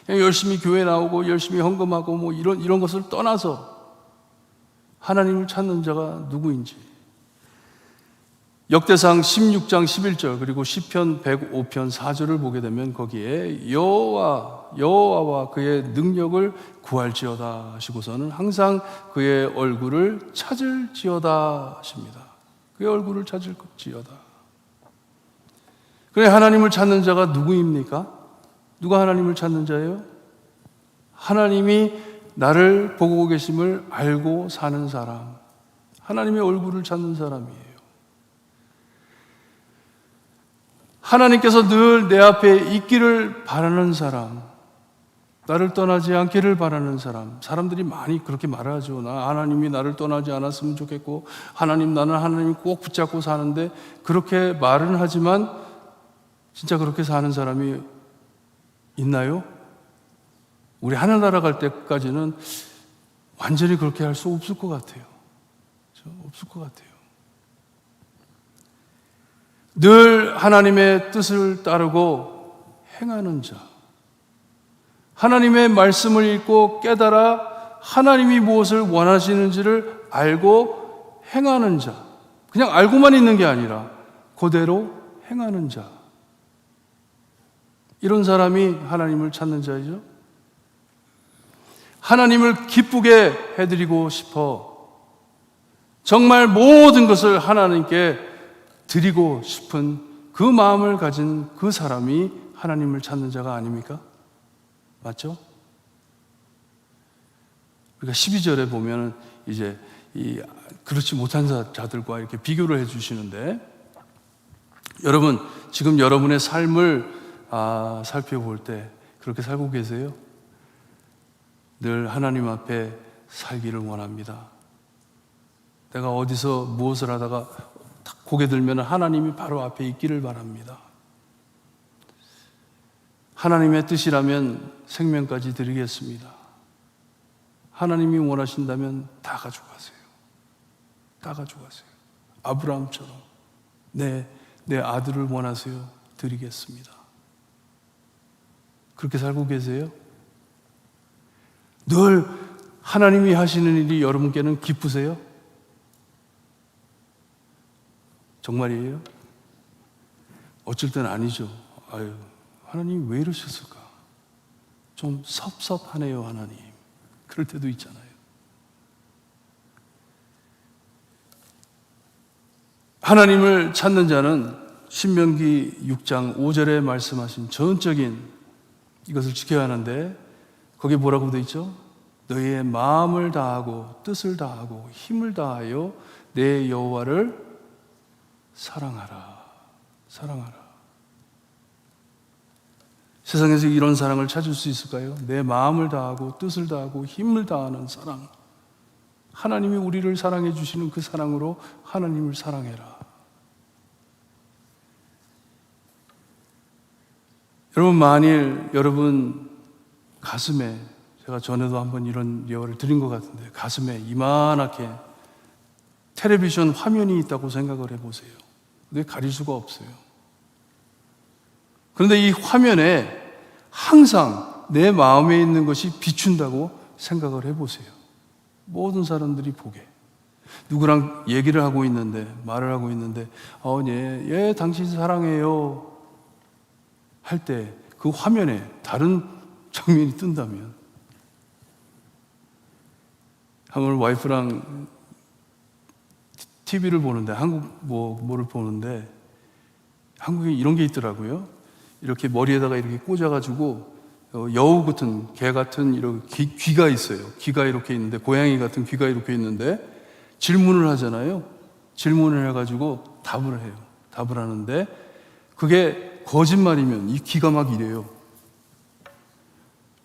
S2: 그냥 열심히 교회 나오고 열심히 헌금하고 뭐 이런 것을 떠나서 하나님을 찾는 자가 누구인지, 역대상 16장 11절 그리고 시편 105편 4절을 보게 되면 거기에 여호와와 그의 능력을 구할지어다 하시고서는 항상 그의 얼굴을 찾을지어다 하십니다. 그의 얼굴을 찾을지어다. 그래, 하나님을 찾는 자가 누구입니까? 누가 하나님을 찾는 자예요? 하나님이 나를 보고 계심을 알고 사는 사람, 하나님의 얼굴을 찾는 사람이에요. 하나님께서 늘 내 앞에 있기를 바라는 사람, 나를 떠나지 않기를 바라는 사람. 사람들이 많이 그렇게 말하죠. 하나님이 나를 떠나지 않았으면 좋겠고, 나는 하나님 꼭 붙잡고 사는데, 그렇게 말은 하지만 진짜 그렇게 사는 사람이 있나요? 우리 하늘나라 갈 때까지는 완전히 그렇게 할 수 없을 것 같아요. 그렇죠? 없을 것 같아요. 늘 하나님의 뜻을 따르고 행하는 자, 하나님의 말씀을 읽고 깨달아 하나님이 무엇을 원하시는지를 알고 행하는 자, 그냥 알고만 있는 게 아니라 그대로 행하는 자, 이런 사람이 하나님을 찾는 자이죠. 하나님을 기쁘게 해드리고 싶어 정말 모든 것을 하나님께 드리고 싶은 그 마음을 가진 그 사람이 하나님을 찾는 자가 아닙니까? 맞죠? 우리가 12절에 보면 이제 그렇지 못한 자들과 이렇게 비교를 해 주시는데, 여러분 지금 여러분의 삶을 살펴볼 때 그렇게 살고 계세요? 늘 하나님 앞에 살기를 원합니다. 내가 어디서 무엇을 하다가 딱 고개 들면 하나님이 바로 앞에 있기를 바랍니다. 하나님의 뜻이라면 생명까지 드리겠습니다. 하나님이 원하신다면 다 가져가세요. 다 가져가세요. 아브라함처럼 내 아들을 원하세요. 드리겠습니다. 그렇게 살고 계세요? 늘 하나님이 하시는 일이 여러분께는 기쁘세요? 정말이에요? 어쩔 때는 아니죠. 하나님 왜 이러셨을까? 좀 섭섭하네요, 하나님. 그럴 때도 있잖아요. 하나님을 찾는 자는 신명기 6장 5절에 말씀하신 전적인 이것을 지켜야 하는데, 거기에 뭐라고 되어 있죠? 너희의 마음을 다하고 뜻을 다하고 힘을 다하여 내 여호와를 사랑하라. 사랑하라. 세상에서 이런 사랑을 찾을 수 있을까요? 내 마음을 다하고 뜻을 다하고 힘을 다하는 사랑. 하나님이 우리를 사랑해 주시는 그 사랑으로 하나님을 사랑해라. 여러분, 만일 여러분 가슴에, 제가 전에도 한번 이런 예화를 드린 것 같은데, 가슴에 이만하게 텔레비전 화면이 있다고 생각을 해보세요. 근데 가릴 수가 없어요. 그런데 이 화면에 항상 내 마음에 있는 것이 비춘다고 생각을 해보세요. 모든 사람들이 보게. 누구랑 얘기를 하고 있는데, 말을 하고 있는데, 예, 당신 사랑해요 할 때 그 화면에 다른 장면이 뜬다면, 한번 와이프랑 TV를 보는데, 한국 뭐를 보는데, 한국에 이런 게 있더라고요. 이렇게 머리에다가 이렇게 꽂아가지고 여우 같은, 개 같은 이런 귀가 있어요. 귀가 이렇게 있는데, 고양이 같은 귀가 이렇게 있는데, 질문을 하잖아요. 질문을 해가지고 답을 해요. 답을 하는데, 그게 거짓말이면 이 귀가 막 이래요.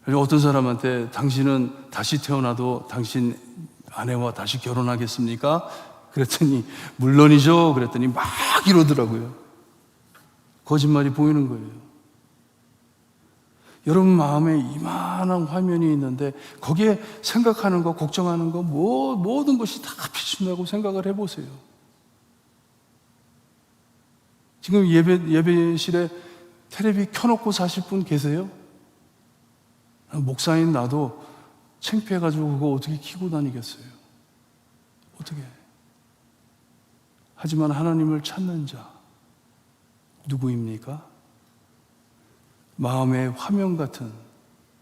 S2: 그래서 어떤 사람한테 당신은 다시 태어나도 당신 아내와 다시 결혼하겠습니까? 그랬더니 물론이죠. 그랬더니 막 이러더라고요. 거짓말이 보이는 거예요. 여러분 마음에 이만한 화면이 있는데 거기에 생각하는 거, 걱정하는 거, 모든 것이 다 비춘다고 생각을 해보세요. 지금 예배실에 텔레비 켜놓고 사실 분 계세요? 목사인 나도 창피해가지고 그거 어떻게 켜고 다니겠어요? 어떻게? 하지만 하나님을 찾는 자 누구입니까? 마음의 화면 같은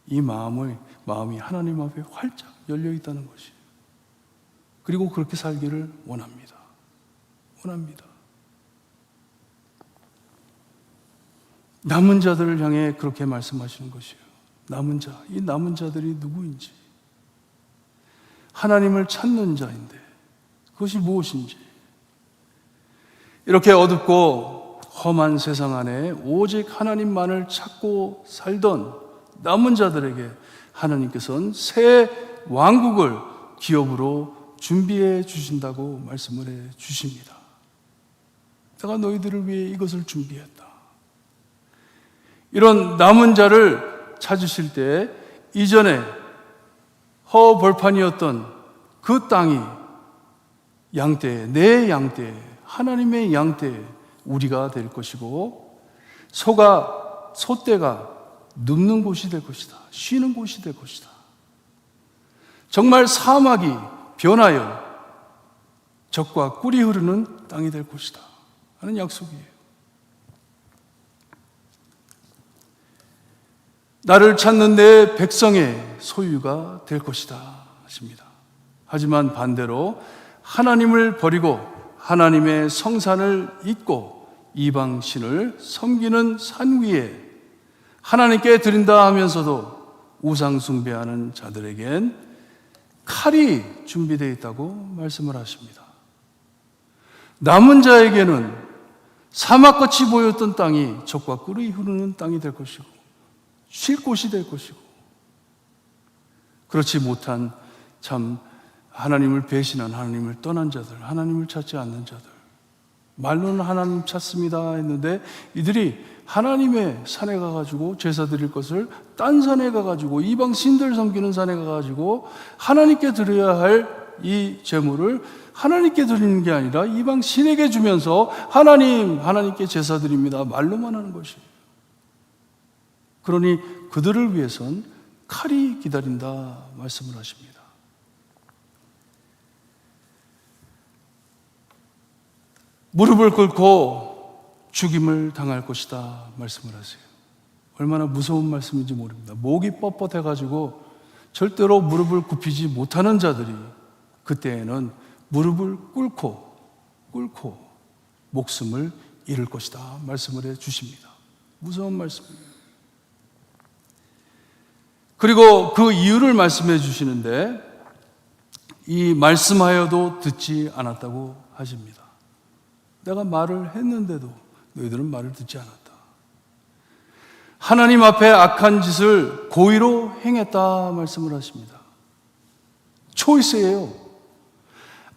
S2: 이 마음이 하나님 앞에 활짝 열려 있다는 것이에요. 그리고 그렇게 살기를 원합니다. 원합니다. 남은 자들을 향해 그렇게 말씀하시는 것이에요. 남은 자, 이 남은 자들이 누구인지, 하나님을 찾는 자인데 그것이 무엇인지, 이렇게 어둡고 험한 세상 안에 오직 하나님만을 찾고 살던 남은 자들에게 하나님께서는 새 왕국을 기업으로 준비해 주신다고 말씀을 해 주십니다. 내가 너희들을 위해 이것을 준비했다. 이런 남은 자를 찾으실 때 이전에 허벌판이었던 그 땅이 양떼, 내 양떼, 하나님의 양떼 우리가 될 것이고, 소떼가 눕는 곳이 될 것이다. 쉬는 곳이 될 것이다. 정말 사막이 변하여 젖과 꿀이 흐르는 땅이 될 것이다 하는 약속이에요. 나를 찾는 내 백성의 소유가 될 것이다 하십니다. 하지만 반대로 하나님을 버리고 하나님의 성산을 잊고 이방신을 섬기는 산 위에 하나님께 드린다 하면서도 우상 숭배하는 자들에겐 칼이 준비되어 있다고 말씀을 하십니다. 남은 자에게는 사막같이 보였던 땅이 젖과 꿀이 흐르는 땅이 될 것이고 쉴 곳이 될 것이고, 그렇지 못한 참 하나님을 배신한, 하나님을 떠난 자들, 하나님을 찾지 않는 자들, 말로는 하나님 찾습니다 했는데 이들이 하나님의 산에 가가지고 제사 드릴 것을 딴 산에 가가지고 이방 신들 섬기는 산에 가가지고 하나님께 드려야 할 이 제물을 하나님께 드리는 게 아니라 이방 신에게 주면서 하나님께 제사 드립니다 말로만 하는 것이에요. 그러니 그들을 위해선 칼이 기다린다 말씀을 하십니다. 무릎을 꿇고 죽임을 당할 것이다 말씀을 하세요. 얼마나 무서운 말씀인지 모릅니다. 목이 뻣뻣해가지고 절대로 무릎을 굽히지 못하는 자들이 그때에는 무릎을 꿇고 목숨을 잃을 것이다 말씀을 해 주십니다. 무서운 말씀입니다. 그리고 그 이유를 말씀해 주시는데 이 말씀하여도 듣지 않았다고 하십니다. 내가 말을 했는데도 너희들은 말을 듣지 않았다. 하나님 앞에 악한 짓을 고의로 행했다 말씀을 하십니다. 초이스예요.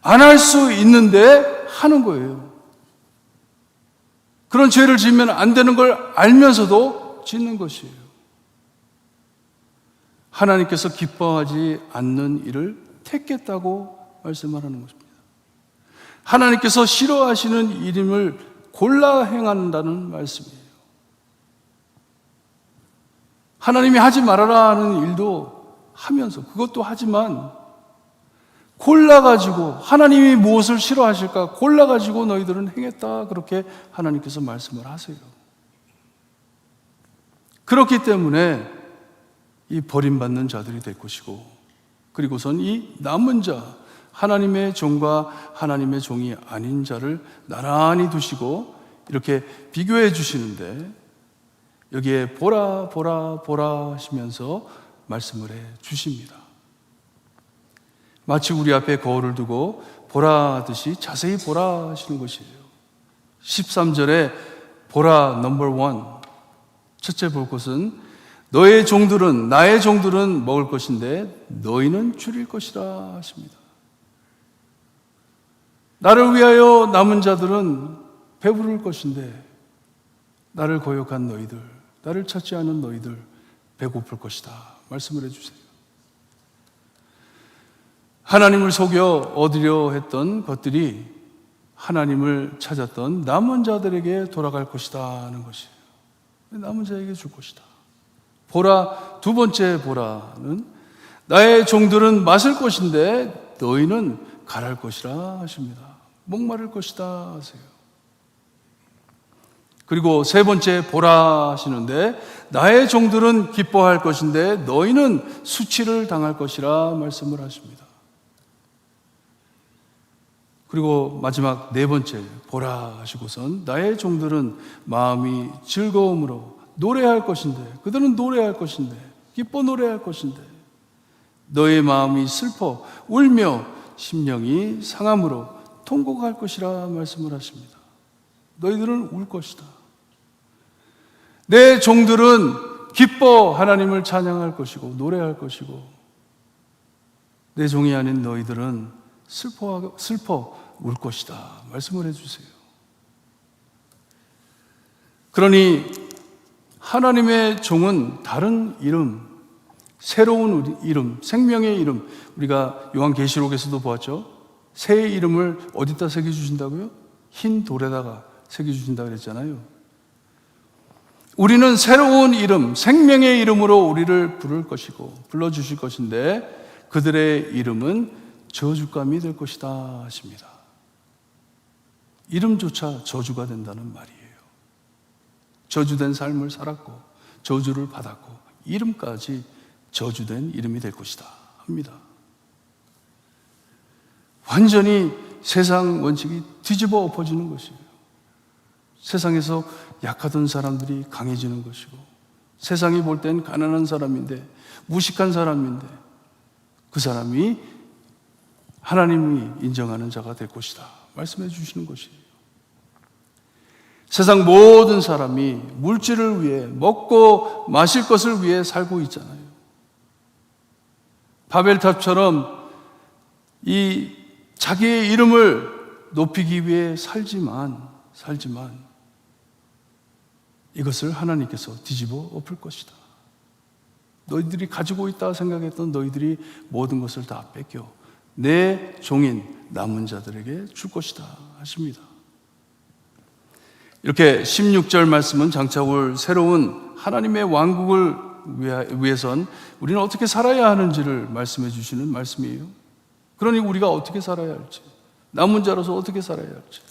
S2: 안 할 수 있는데 하는 거예요. 그런 죄를 지으면 안 되는 걸 알면서도 짓는 것이에요. 하나님께서 기뻐하지 않는 일을 택했다고 말씀을 하는 것입니다. 하나님께서 싫어하시는 일임을 골라 행한다는 말씀이에요. 하나님이 하지 말아라 하는 일도 하면서 그것도 하지만 골라가지고 하나님이 무엇을 싫어하실까 골라가지고 너희들은 행했다 그렇게 하나님께서 말씀을 하세요. 그렇기 때문에 이 버림받는 자들이 될 것이고 그리고선 이 남은 자 하나님의 종과 하나님의 종이 아닌 자를 나란히 두시고 이렇게 비교해 주시는데 여기에 보라 보라 보라 하시면서 말씀을 해 주십니다. 마치 우리 앞에 거울을 두고 보라 하듯이 자세히 보라 하시는 것이에요. 13절에 보라 넘버 1 첫째 볼 것은 너의 종들은 나의 종들은 먹을 것인데 너희는 줄일 것이라 하십니다. 나를 위하여 남은 자들은 배부를 것인데 나를 거역한 너희들, 나를 찾지 않은 너희들 배고플 것이다 말씀을 해주세요. 하나님을 속여 얻으려 했던 것들이 하나님을 찾았던 남은 자들에게 돌아갈 것이다 하는 것이에요. 남은 자에게 줄 것이다. 보라, 두 번째 보라는 나의 종들은 마실 것인데 너희는 갈할 것이라 하십니다. 목마를 것이다 하세요. 그리고 세 번째 보라 하시는데 나의 종들은 기뻐할 것인데 너희는 수치를 당할 것이라 말씀을 하십니다. 그리고 마지막 네 번째 보라 하시고선 나의 종들은 마음이 즐거움으로 노래할 것인데 그들은 노래할 것인데 기뻐 노래할 것인데 너의 마음이 슬퍼 울며 심령이 상함으로 통곡할 것이라 말씀을 하십니다. 너희들은 울 것이다. 내 종들은 기뻐 하나님을 찬양할 것이고 노래할 것이고 내 종이 아닌 너희들은 슬퍼 울 것이다 말씀을 해주세요. 그러니 하나님의 종은 다른 이름, 새로운 이름, 생명의 이름, 우리가 요한계시록에서도 보았죠. 새 이름을 어디다 새겨주신다고요? 흰 돌에다가 새겨주신다고 그랬잖아요. 우리는 새로운 이름, 생명의 이름으로 우리를 부를 것이고 불러주실 것인데 그들의 이름은 저주감이 될 것이다 하십니다. 이름조차 저주가 된다는 말이에요. 저주된 삶을 살았고 저주를 받았고 이름까지 저주된 이름이 될 것이다 합니다. 완전히 세상 원칙이 뒤집어 엎어지는 것이에요. 세상에서 약하던 사람들이 강해지는 것이고 세상이 볼 땐 가난한 사람인데 무식한 사람인데 그 사람이 하나님이 인정하는 자가 될 것이다 말씀해 주시는 것이에요. 세상 모든 사람이 물질을 위해 먹고 마실 것을 위해 살고 있잖아요. 바벨탑처럼 이 자기의 이름을 높이기 위해 살지만 이것을 하나님께서 뒤집어 엎을 것이다. 너희들이 가지고 있다 생각했던 너희들이 모든 것을 다 뺏겨 내 종인 남은 자들에게 줄 것이다 하십니다. 이렇게 16절 말씀은 장차 올 새로운 하나님의 왕국을 위해선 우리는 어떻게 살아야 하는지를 말씀해 주시는 말씀이에요. 그러니 우리가 어떻게 살아야 할지, 남은 자로서 어떻게 살아야 할지.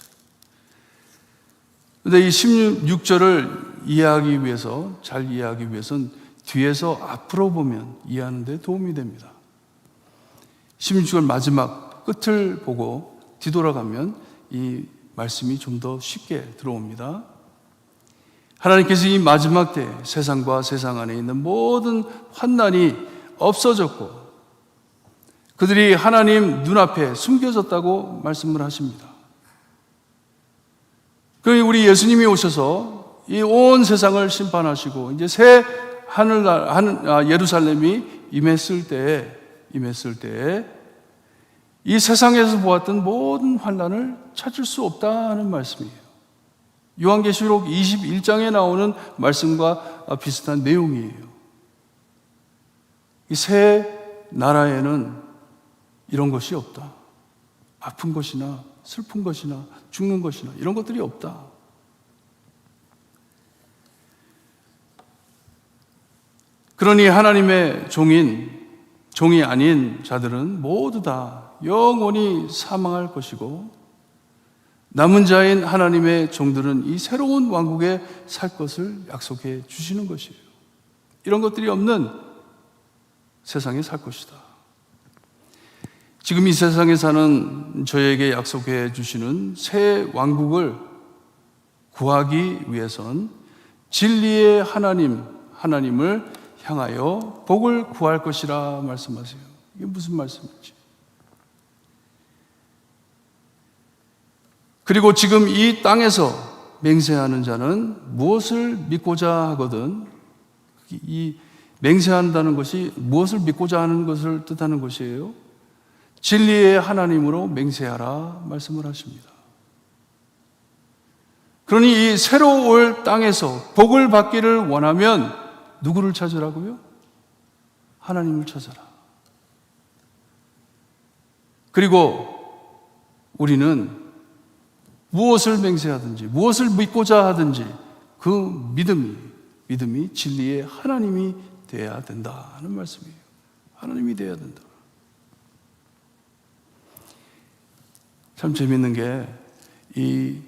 S2: 그런데 이 16절을 이해하기 위해서, 잘 이해하기 위해서는 뒤에서 앞으로 보면 이해하는 데 도움이 됩니다. 16절 마지막 끝을 보고 뒤돌아가면 이 말씀이 좀 더 쉽게 들어옵니다. 하나님께서 이 마지막 때 세상과 세상 안에 있는 모든 환난이 없어졌고 그들이 하나님 눈앞에 숨겨졌다고 말씀을 하십니다. 그러니 우리 예수님이 오셔서 이 온 세상을 심판하시고 이제 새 예루살렘이 임했을 때에 이 세상에서 보았던 모든 환난을 찾을 수 없다는 말씀이에요. 요한계시록 21장에 나오는 말씀과 비슷한 내용이에요. 이 새 나라에는 이런 것이 없다. 아픈 것이나 슬픈 것이나 죽는 것이나 이런 것들이 없다. 그러니 하나님의 종이 아닌 자들은 모두 다 영원히 사망할 것이고 남은 자인 하나님의 종들은 이 새로운 왕국에 살 것을 약속해 주시는 것이에요. 이런 것들이 없는 세상에 살 것이다. 지금 이 세상에 사는 저에게 약속해 주시는 새 왕국을 구하기 위해선 진리의 하나님을 향하여 복을 구할 것이라 말씀하세요. 이게 무슨 말씀인지. 그리고 지금 이 땅에서 맹세하는 자는 무엇을 믿고자 하거든, 이 맹세한다는 것이 무엇을 믿고자 하는 것을 뜻하는 것이에요. 진리의 하나님으로 맹세하라 말씀을 하십니다. 그러니 이 새로 올 땅에서 복을 받기를 원하면 누구를 찾으라고요? 하나님을 찾아라. 그리고 우리는 무엇을 맹세하든지 무엇을 믿고자 하든지 그 믿음이 진리의 하나님이 되어야 된다는 말씀이에요. 하나님이 되어야 된다. 참 재밌는 게 이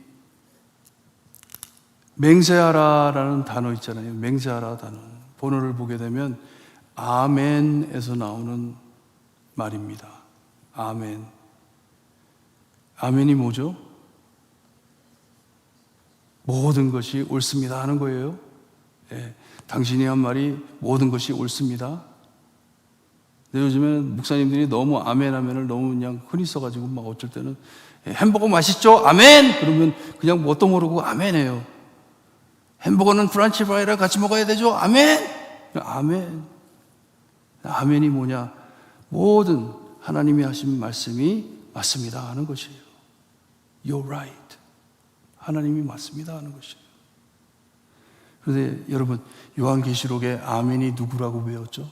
S2: 맹세하라라는 단어 있잖아요. 맹세하라 단어. 본어를 보게 되면 아멘에서 나오는 말입니다. 아멘. 아멘이 뭐죠? 모든 것이 옳습니다 하는 거예요. 예, 당신이 한 말이 모든 것이 옳습니다. 근데 요즘에는 목사님들이 너무 아멘을 너무 그냥 흔히 써가지고 막 어쩔 때는 햄버거 맛있죠? 아멘! 그러면 그냥 뭣도 모르고 아멘해요. 햄버거는 프란치 프라이랑 같이 먹어야 되죠? 아멘! 아멘. 아멘이 뭐냐? 모든 하나님이 하신 말씀이 맞습니다 하는 것이에요. You're right. 하나님이 맞습니다 하는 것이에요. 그런데 여러분, 요한계시록에 아멘이 누구라고 배웠죠?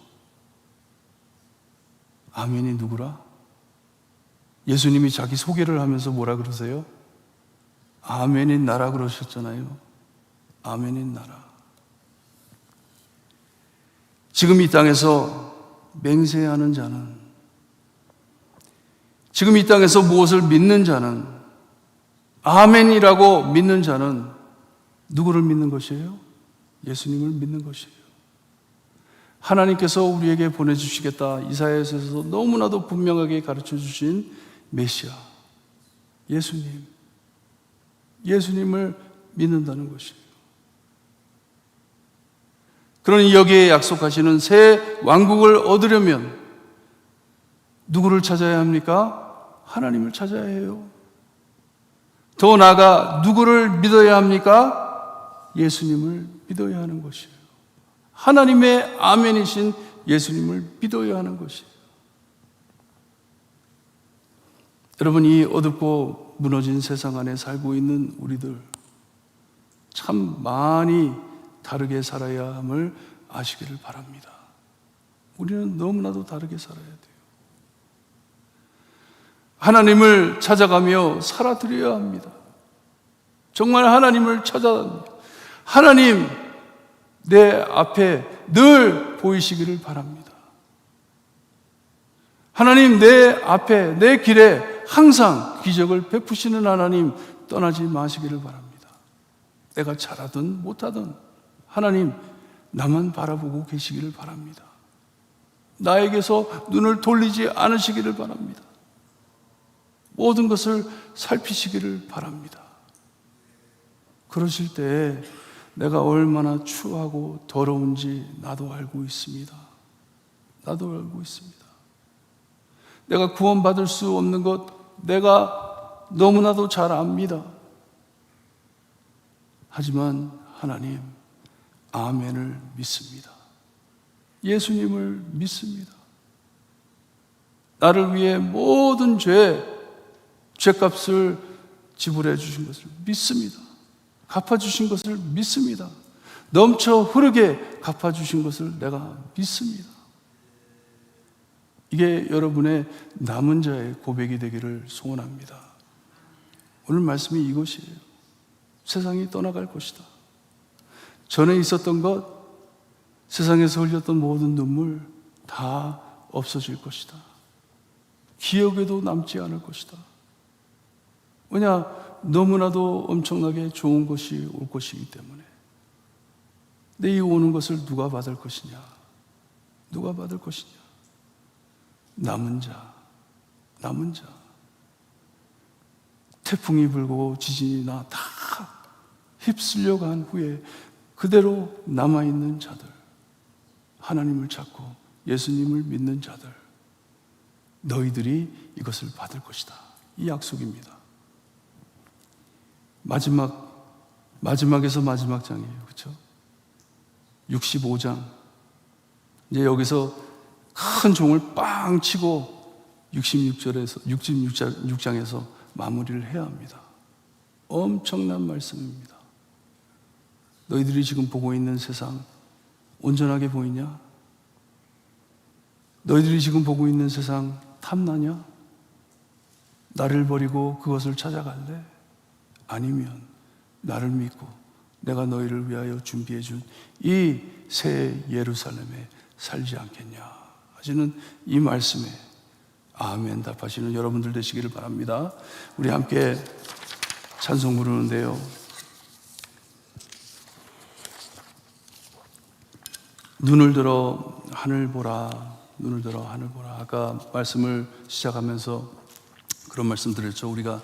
S2: 아멘이 누구라? 예수님이 자기 소개를 하면서 뭐라 그러세요? 아멘인 나라 그러셨잖아요. 아멘인 나라. 지금 이 땅에서 맹세하는 자는, 지금 이 땅에서 무엇을 믿는 자는, 아멘이라고 믿는 자는 누구를 믿는 것이에요? 예수님을 믿는 것이에요. 하나님께서 우리에게 보내주시겠다 이사야서에서 너무나도 분명하게 가르쳐 주신 메시아 예수님을 믿는다는 것이에요. 그러니 여기에 약속하시는 새 왕국을 얻으려면 누구를 찾아야 합니까? 하나님을 찾아야 해요. 더 나아가 누구를 믿어야 합니까? 예수님을 믿어야 하는 것이에요. 하나님의 아멘이신 예수님을 믿어야 하는 것이에요. 여러분, 이 어둡고 무너진 세상 안에 살고 있는 우리들 참 많이 다르게 살아야 함을 아시기를 바랍니다. 우리는 너무나도 다르게 살아야 돼요. 하나님을 찾아가며 살아드려야 합니다. 정말 하나님을 찾아야 합니다. 하나님 내 앞에 늘 보이시기를 바랍니다. 하나님 내 앞에 내 길에 항상 기적을 베푸시는 하나님 떠나지 마시기를 바랍니다. 내가 잘하든 못하든 하나님 나만 바라보고 계시기를 바랍니다. 나에게서 눈을 돌리지 않으시기를 바랍니다. 모든 것을 살피시기를 바랍니다. 그러실 때 내가 얼마나 추하고 더러운지 나도 알고 있습니다. 나도 알고 있습니다. 내가 구원받을 수 없는 것 내가 너무나도 잘 압니다. 하지만 하나님, 아멘을 믿습니다. 예수님을 믿습니다. 나를 위해 모든 죄값을 지불해 주신 것을 믿습니다. 갚아주신 것을 믿습니다. 넘쳐 흐르게 갚아주신 것을 내가 믿습니다. 이게 여러분의 남은 자의 고백이 되기를 소원합니다. 오늘 말씀이 이것이에요. 세상이 떠나갈 것이다. 전에 있었던 것, 세상에서 흘렸던 모든 눈물 다 없어질 것이다. 기억에도 남지 않을 것이다. 왜냐? 너무나도 엄청나게 좋은 것이 올 것이기 때문에. 근데 이 오는 것을 누가 받을 것이냐? 누가 받을 것이냐? 남은 자, 남은 자. 태풍이 불고 지진이 나 다 휩쓸려 간 후에 그대로 남아있는 자들, 하나님을 찾고 예수님을 믿는 자들, 너희들이 이것을 받을 것이다. 이 약속입니다. 마지막에서 마지막 장이에요. 그렇죠? 65장. 이제 여기서 큰 종을 빵 치고 66장에서 마무리를 해야 합니다. 엄청난 말씀입니다. 너희들이 지금 보고 있는 세상 온전하게 보이냐? 너희들이 지금 보고 있는 세상 탐나냐? 나를 버리고 그것을 찾아갈래? 아니면 나를 믿고 내가 너희를 위하여 준비해 준 이 새 예루살렘에 살지 않겠냐 하시는 이 말씀에 아멘 답하시는 여러분들 되시기를 바랍니다. 우리 함께 찬송 부르는데요, 눈을 들어 하늘 보라, 눈을 들어 하늘 보라. 아까 말씀을 시작하면서 그런 말씀 드렸죠. 우리가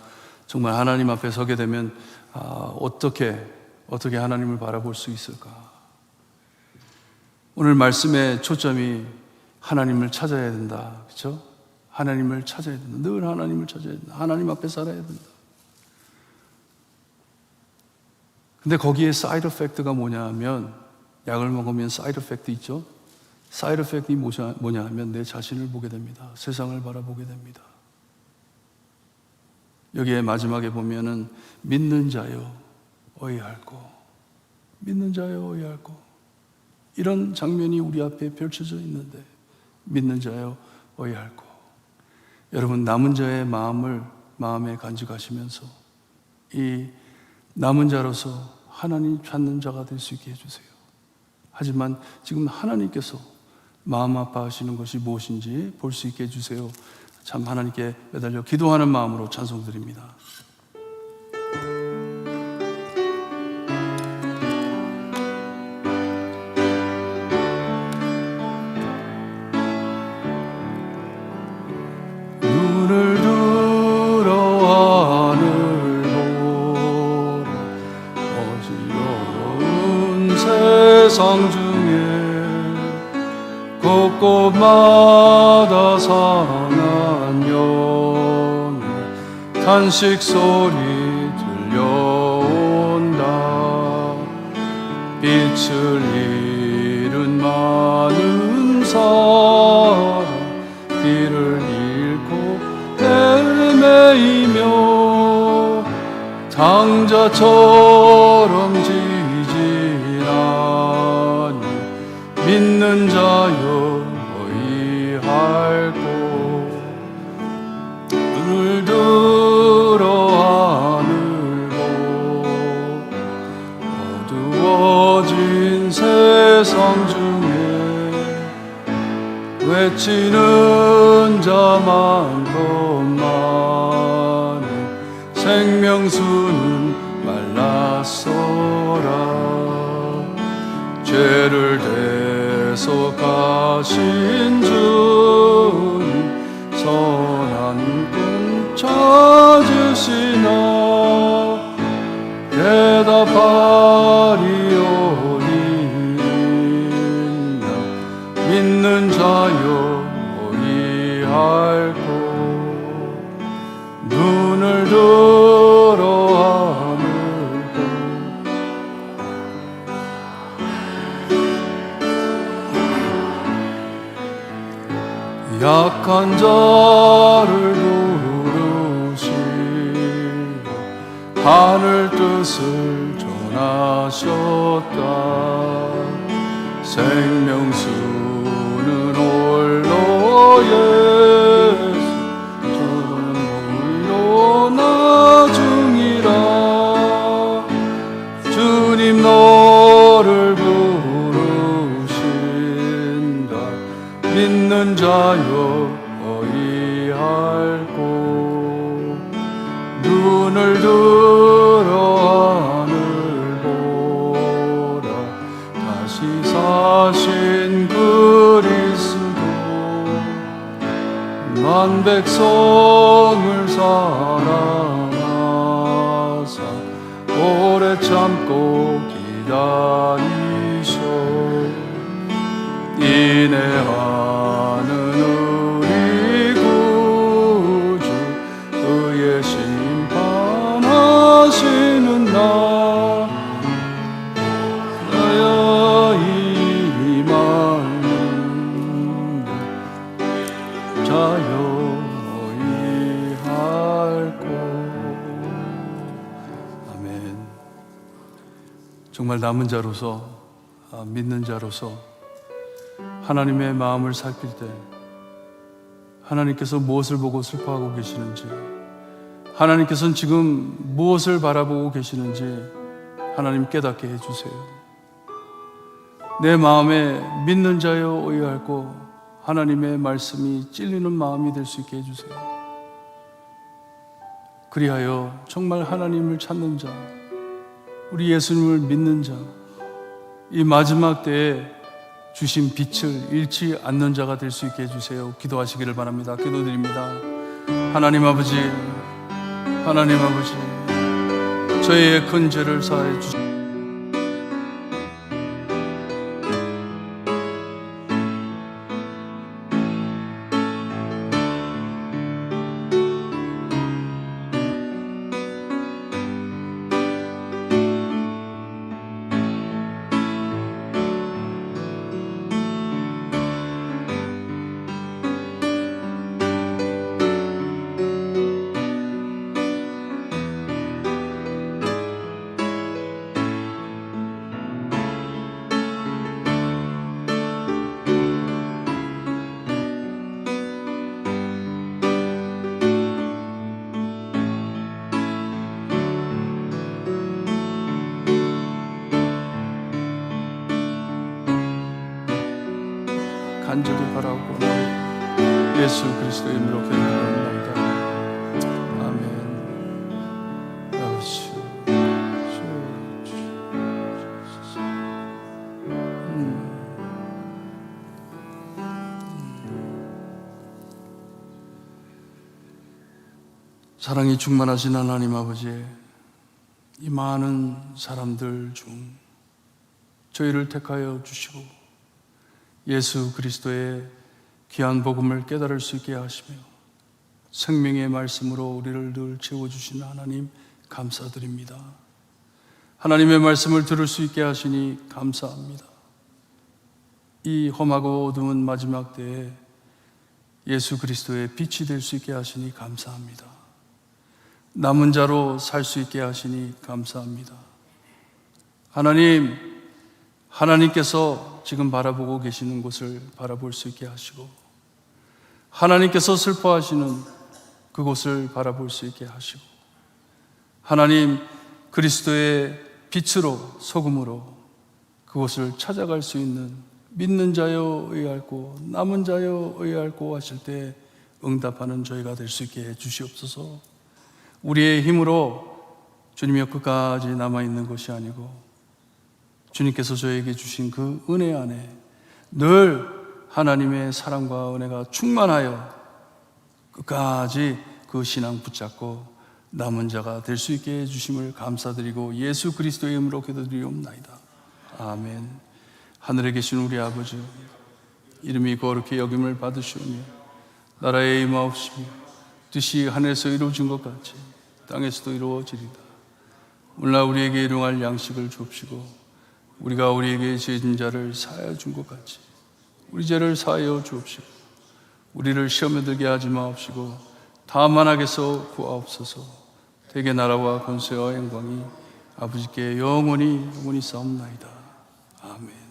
S2: 정말 하나님 앞에 서게 되면 어떻게 하나님을 바라볼 수 있을까? 오늘 말씀의 초점이 하나님을 찾아야 된다. 그렇죠? 하나님을 찾아야 된다. 늘 하나님을 찾아야 된다. 하나님 앞에 살아야 된다. 근데 거기에 사이드 이펙트가 뭐냐면, 약을 먹으면 사이드 이펙트 있죠? 사이드 이펙트가 뭐냐 하면 내 자신을 보게 됩니다. 세상을 바라보게 됩니다. 여기에 마지막에 보면은 믿는 자여 어이할꼬, 믿는 자여 어이할꼬, 이런 장면이 우리 앞에 펼쳐져 있는데 믿는 자여 어이할꼬. 여러분, 남은 자의 마음에 간직하시면서 이 남은 자로서 하나님 찾는 자가 될 수 있게 해주세요. 하지만 지금 하나님께서 마음 아파하시는 것이 무엇인지 볼 수 있게 해주세요. 참 하나님께 매달려 기도하는 마음으로 찬송드립니다. 눈을 들어 하늘 보라, 어지러운 세상 중에 곳곳마다 상한 영의 탄식 소리 들려온다. 빛을 잃은 많은 사람, 길을 잃고 헤매이며 당자처럼 지지나니 믿는 자여 어이할꼬. 눈을 들어 하늘 보, 어두워진 세상 중에 외치는 자 많고 많은 생명수는 말랐소라. 죄를 대속하신 주님 선한 꿈 찾으시나 대답하리요 강한 자를 부르시고 하늘 뜻을 전하셨다. 생명수는 홀로 예수 저는 홀로 나중이라. 주님 너를 부르신다. 믿는 자여 어이할꼬. 눈을 들어 하늘 보라. 다시 사신 그리스도 만 백성을 사랑하사 오래 참고 기다리셔. 인내하는 우리 구주 그의 심판하시는 날 나야 임하는 자여 어이할꼬. 아멘. 정말 남은 자로서 믿는 자로서 하나님의 마음을 살필 때 하나님께서 무엇을 보고 슬퍼하고 계시는지, 하나님께서는 지금 무엇을 바라보고 계시는지 하나님 깨닫게 해주세요. 내 마음에 믿는 자여 의할고 하나님의 말씀이 찔리는 마음이 될 수 있게 해주세요. 그리하여 정말 하나님을 찾는 자, 우리 예수님을 믿는 자, 이 마지막 때에 주신 빛을 잃지 않는 자가 될 수 있게 해주세요. 기도하시기를 바랍니다. 기도드립니다. 하나님 아버지, 하나님 아버지, 저희의 큰 죄를 사해 주시옵소서. 간절히 바라고 예수 그리스도의 이름으로 기도합니다. 아멘. 아버지, 사랑이 충만하신 하나님 아버지, 이 많은 사람들 중 저희를 택하여 주시고 예수 그리스도의 귀한 복음을 깨달을 수 있게 하시며 생명의 말씀으로 우리를 늘 채워주시는 하나님 감사드립니다. 하나님의 말씀을 들을 수 있게 하시니 감사합니다. 이 험하고 어두운 마지막 때에 예수 그리스도의 빛이 될 수 있게 하시니 감사합니다. 남은 자로 살 수 있게 하시니 감사합니다. 하나님, 하나님께서 지금 바라보고 계시는 곳을 바라볼 수 있게 하시고 하나님께서 슬퍼하시는 그곳을 바라볼 수 있게 하시고 하나님 그리스도의 빛으로 소금으로 그곳을 찾아갈 수 있는 믿는 자여 의할고 남은 자여 의할고 하실 때 응답하는 저희가 될 수 있게 해 주시옵소서. 우리의 힘으로 주님의 끝까지 남아있는 것이 아니고 주님께서 저에게 주신 그 은혜 안에 늘 하나님의 사랑과 은혜가 충만하여 끝까지 그 신앙 붙잡고 남은 자가 될 수 있게 해주심을 감사드리고 예수 그리스도의 이름으로 기도드리옵나이다. 아멘. 하늘에 계신 우리 아버지, 이름이 거룩히 여김을 받으시오며 나라의 임하옵시며 뜻이 하늘에서 이루어진 것 같이 땅에서도 이루어지리다. 오늘날 우리에게 일용할 양식을 주옵시고 우리가 우리에게 죄진 자를 사하여 준 것 같이 우리 죄를 사하여 주옵시고 우리를 시험에 들게 하지 마옵시고 다만 악에서 구하옵소서. 대개 나라와 권세와 영광이 아버지께 영원히 영원히 싸움나이다. 아멘.